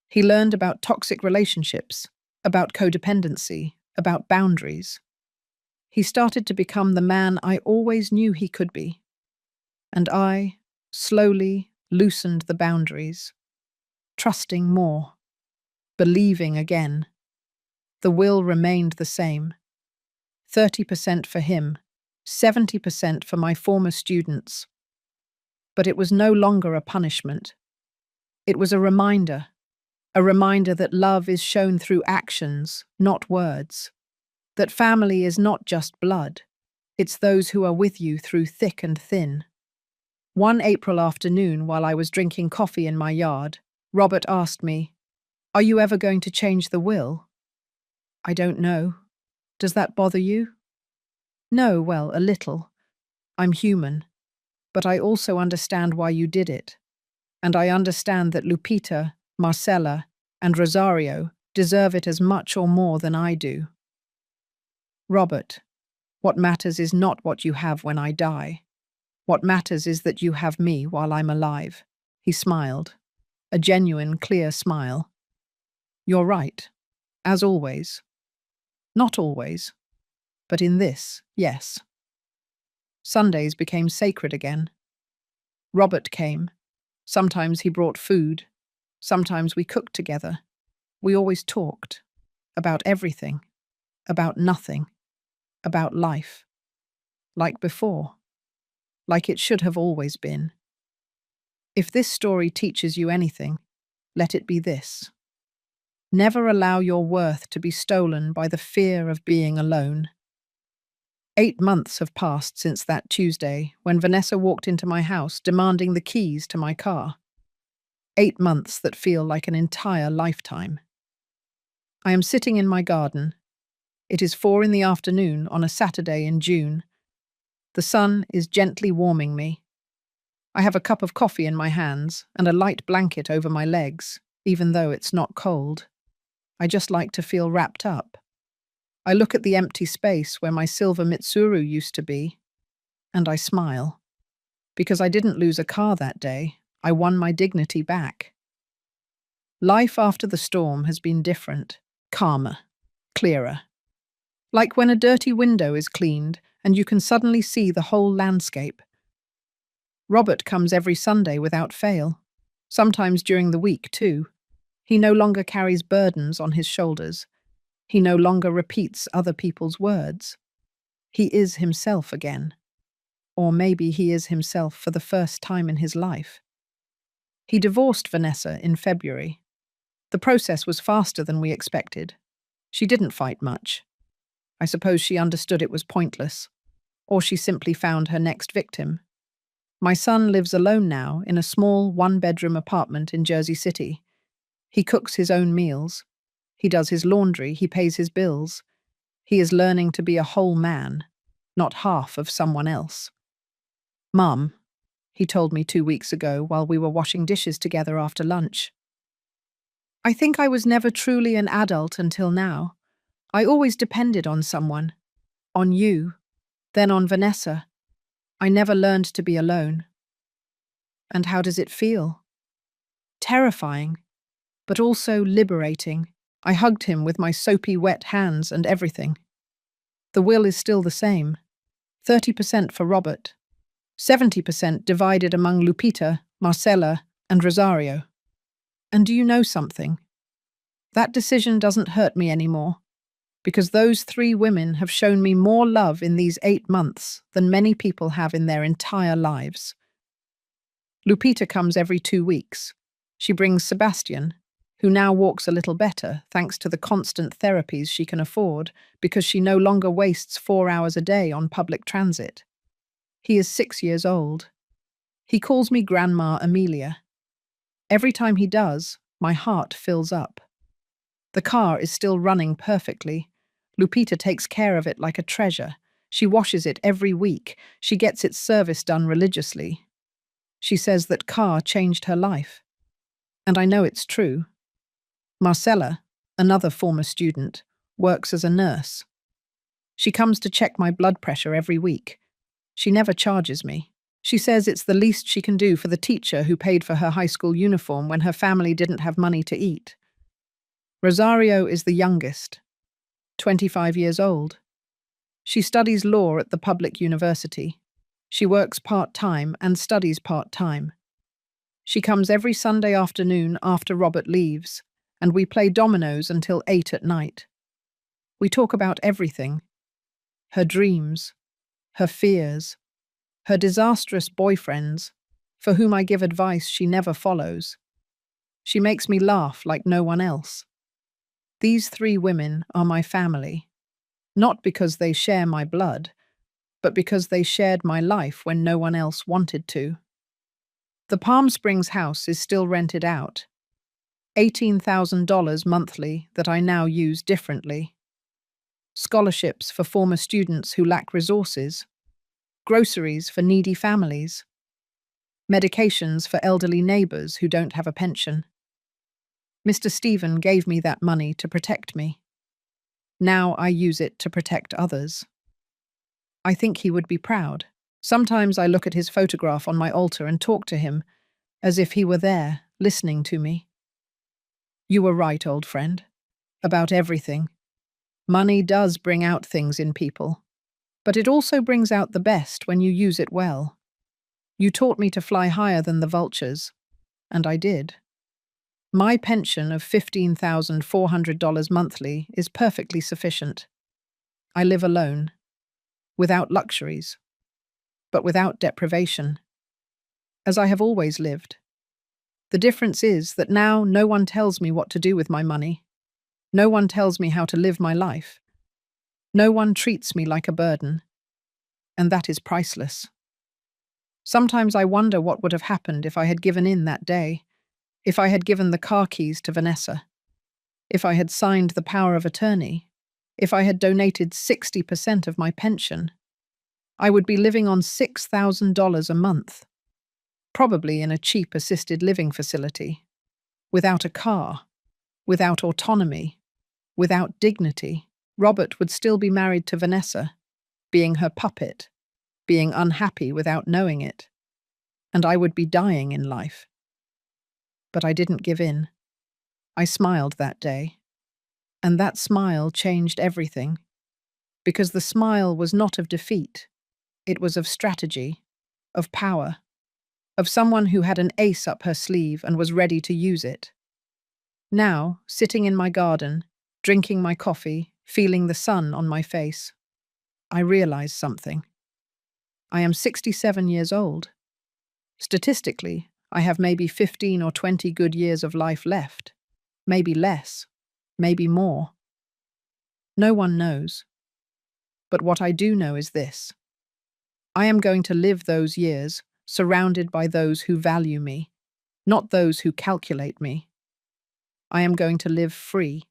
He learned about toxic relationships, about codependency, about boundaries. He started to become the man I always knew he could be. And I, slowly, loosened the boundaries, trusting more, believing again. The will remained the same. 30% for him, 70% for my former students. But it was no longer a punishment. It was a reminder that love is shown through actions, not words. That family is not just blood. It's those who are with you through thick and thin. One April afternoon, while I was drinking coffee in my yard, Robert asked me, "Are you ever going to change the will?" I don't know. Does that bother you? No, well, a little. I'm human. But I also understand why you did it. And I understand that Lupita, Marcella, and Rosario deserve it as much or more than I do. Robert, what matters is not what you have when I die. What matters is that you have me while I'm alive. He smiled, a genuine, clear smile. You're right, as always. Not always, but in this, yes. Sundays became sacred again. Robert came. Sometimes he brought food. Sometimes we cooked together. We always talked. About everything. About nothing. About life. Like before. Like it should have always been. If this story teaches you anything, let it be this. Never allow your worth to be stolen by the fear of being alone. 8 months have passed since that Tuesday when Vanessa walked into my house demanding the keys to my car. 8 months that feel like an entire lifetime. I am sitting in my garden. It is 4 in the afternoon on a Saturday in June. The sun is gently warming me. I have a cup of coffee in my hands and a light blanket over my legs, even though it's not cold. I just like to feel wrapped up. I look at the empty space where my silver Mitsuru used to be, and I smile. Because I didn't lose a car that day, I won my dignity back. Life after the storm has been different, calmer, clearer. Like when a dirty window is cleaned and you can suddenly see the whole landscape. Robert comes every Sunday without fail, sometimes during the week too. He no longer carries burdens on his shoulders. He no longer repeats other people's words. He is himself again. Or maybe he is himself for the first time in his life. He divorced Vanessa in February. The process was faster than we expected. She didn't fight much. I suppose she understood it was pointless. Or she simply found her next victim. My son lives alone now in a small one-bedroom apartment in Jersey City. He cooks his own meals. He does his laundry, he pays his bills. He is learning to be a whole man, not half of someone else. Mum, he told me 2 weeks ago while we were washing dishes together after lunch. I think I was never truly an adult until now. I always depended on someone. On you, then on Vanessa. I never learned to be alone. And how does it feel? Terrifying, but also liberating. I hugged him with my soapy wet hands and everything. The will is still the same. 30% for Robert. 70% divided among Lupita, Marcella, and Rosario. And do you know something? That decision doesn't hurt me anymore, because those 3 women have shown me more love in these 8 months than many people have in their entire lives. Lupita comes every 2 weeks. She brings Sebastian, who now walks a little better thanks to the constant therapies she can afford because she no longer wastes 4 hours a day on public transit. He is 6 years old. He calls me Grandma Amelia. Every time he does, my heart fills up. The car is still running perfectly. Lupita takes care of it like a treasure. She washes it every week. She gets its service done religiously. She says that car changed her life. And I know it's true. Marcella, another former student, works as a nurse. She comes to check my blood pressure every week. She never charges me. She says it's the least she can do for the teacher who paid for her high school uniform when her family didn't have money to eat. Rosario is the youngest, 25 years old. She studies law at the public university. She works part-time and studies part-time. She comes every Sunday afternoon after Robert leaves, and we play dominoes until 8 at night. We talk about everything. Her dreams, her fears, her disastrous boyfriends, for whom I give advice she never follows. She makes me laugh like no one else. These 3 women are my family, not because they share my blood, but because they shared my life when no one else wanted to. The Palm Springs house is still rented out. $18,000 monthly that I now use differently. Scholarships for former students who lack resources. Groceries for needy families. Medications for elderly neighbors who don't have a pension. Mr. Stephen gave me that money to protect me. Now I use it to protect others. I think he would be proud. Sometimes I look at his photograph on my altar and talk to him as if he were there, listening to me. You were right, old friend, about everything. Money does bring out things in people, but it also brings out the best when you use it well. You taught me to fly higher than the vultures, and I did. My pension of $15,400 monthly is perfectly sufficient. I live alone, without luxuries, but without deprivation, as I have always lived. The difference is that now no one tells me what to do with my money. No one tells me how to live my life. No one treats me like a burden, and that is priceless. Sometimes I wonder what would have happened if I had given in that day, if I had given the car keys to Vanessa, if I had signed the power of attorney, if I had donated 60% of my pension. I would be living on $6,000 a month, probably in a cheap assisted living facility, without a car, without autonomy, without dignity. Robert would still be married to Vanessa, being her puppet, being unhappy without knowing it, and I would be dying in life. But I didn't give in. I smiled that day, and that smile changed everything, because the smile was not of defeat, it was of strategy, of power, of someone who had an ace up her sleeve and was ready to use it. Now, sitting in my garden, drinking my coffee, feeling the sun on my face, I realize something. I am 67 years old. Statistically, I have maybe 15 or 20 good years of life left. Maybe less. Maybe more. No one knows. But what I do know is this. I am going to live those years surrounded by those who value me, not those who calculate me. I am going to live free,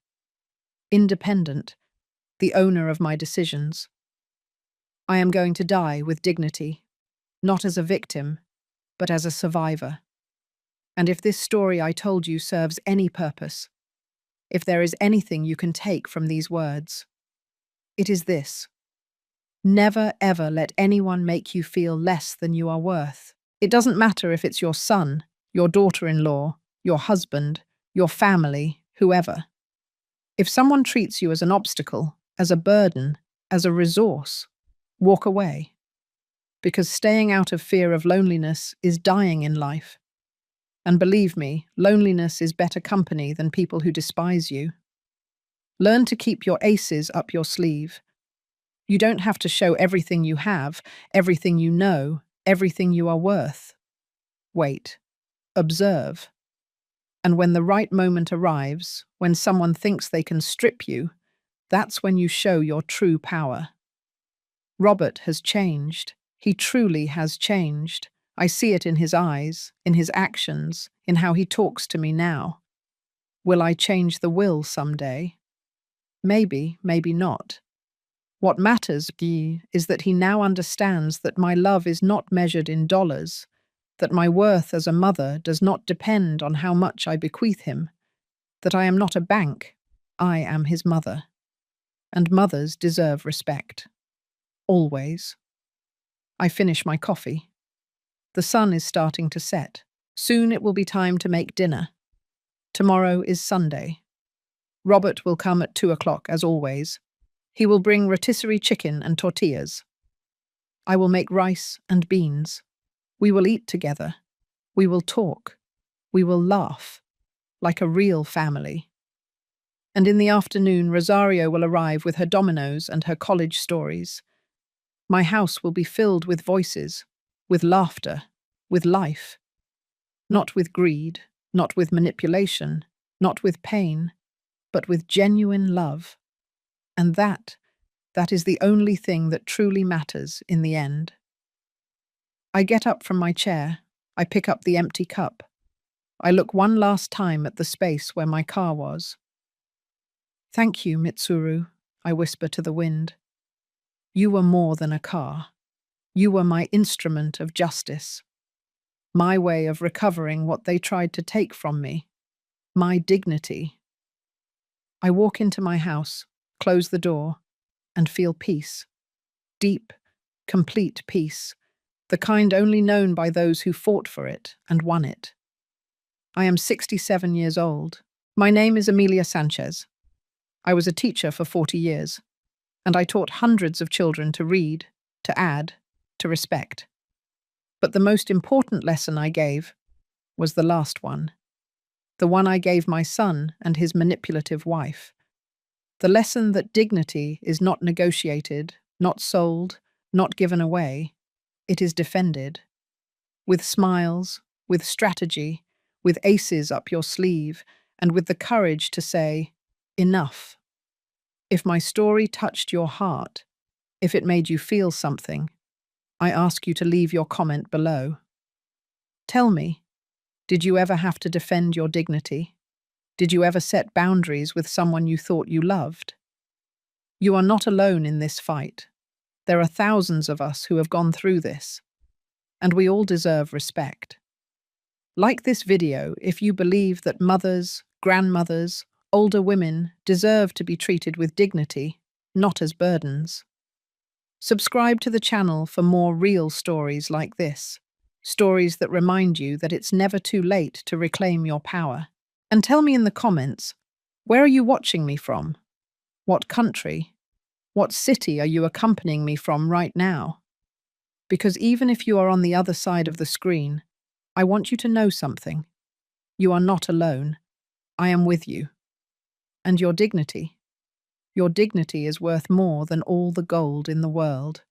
independent, the owner of my decisions. I am going to die with dignity, not as a victim, but as a survivor. And if this story I told you serves any purpose, if there is anything you can take from these words, it is this. Never ever let anyone make you feel less than you are worth. It doesn't matter if it's your son, your daughter-in-law, your husband, your family, whoever. If someone treats you as an obstacle, as a burden, as a resource, walk away. Because staying out of fear of loneliness is dying in life. And believe me, loneliness is better company than people who despise you. Learn to keep your aces up your sleeve. You don't have to show everything you have, everything you know, everything you are worth. Wait. Observe. And when the right moment arrives, when someone thinks they can strip you, that's when you show your true power. Robert has changed. He truly has changed. I see it in his eyes, in his actions, in how he talks to me now. Will I change the will someday? Maybe, maybe not. What matters, Guy, is that he now understands that my love is not measured in dollars, that my worth as a mother does not depend on how much I bequeath him, that I am not a bank, I am his mother. And mothers deserve respect. Always. I finish my coffee. The sun is starting to set. Soon it will be time to make dinner. Tomorrow is Sunday. Robert will come at 2 o'clock, as always. He will bring rotisserie chicken and tortillas. I will make rice and beans. We will eat together. We will talk. We will laugh, like a real family. And in the afternoon, Rosario will arrive with her dominoes and her college stories. My house will be filled with voices, with laughter, with life. Not with greed, not with manipulation, not with pain, but with genuine love. And that is the only thing that truly matters in the end. I get up from my chair. I pick up the empty cup. I look one last time at the space where my car was. Thank you, Mitsuru, I whisper to the wind. You were more than a car. You were my instrument of justice. My way of recovering what they tried to take from me. My dignity. I walk into my house, close the door, and feel peace. Deep, complete peace. The kind only known by those who fought for it and won it. I am 67 years old. My name is Emilia Sanchez. I was a teacher for 40 years, and I taught hundreds of children to read, to add, to respect. But the most important lesson I gave was the last one. The one I gave my son and his manipulative wife. The lesson that dignity is not negotiated, not sold, not given away. It is defended. With smiles, with strategy, with aces up your sleeve, and with the courage to say, enough. If my story touched your heart, if it made you feel something, I ask you to leave your comment below. Tell me, did you ever have to defend your dignity? Did you ever set boundaries with someone you thought you loved? You are not alone in this fight. There are thousands of us who have gone through this, and we all deserve respect. Like this video if you believe that mothers, grandmothers, older women deserve to be treated with dignity, not as burdens. Subscribe to the channel for more real stories like this, stories that remind you that it's never too late to reclaim your power. And tell me in the comments, where are you watching me from? What country? What city are you accompanying me from right now? Because even if you are on the other side of the screen, I want you to know something. You are not alone. I am with you. And your dignity? Your dignity is worth more than all the gold in the world.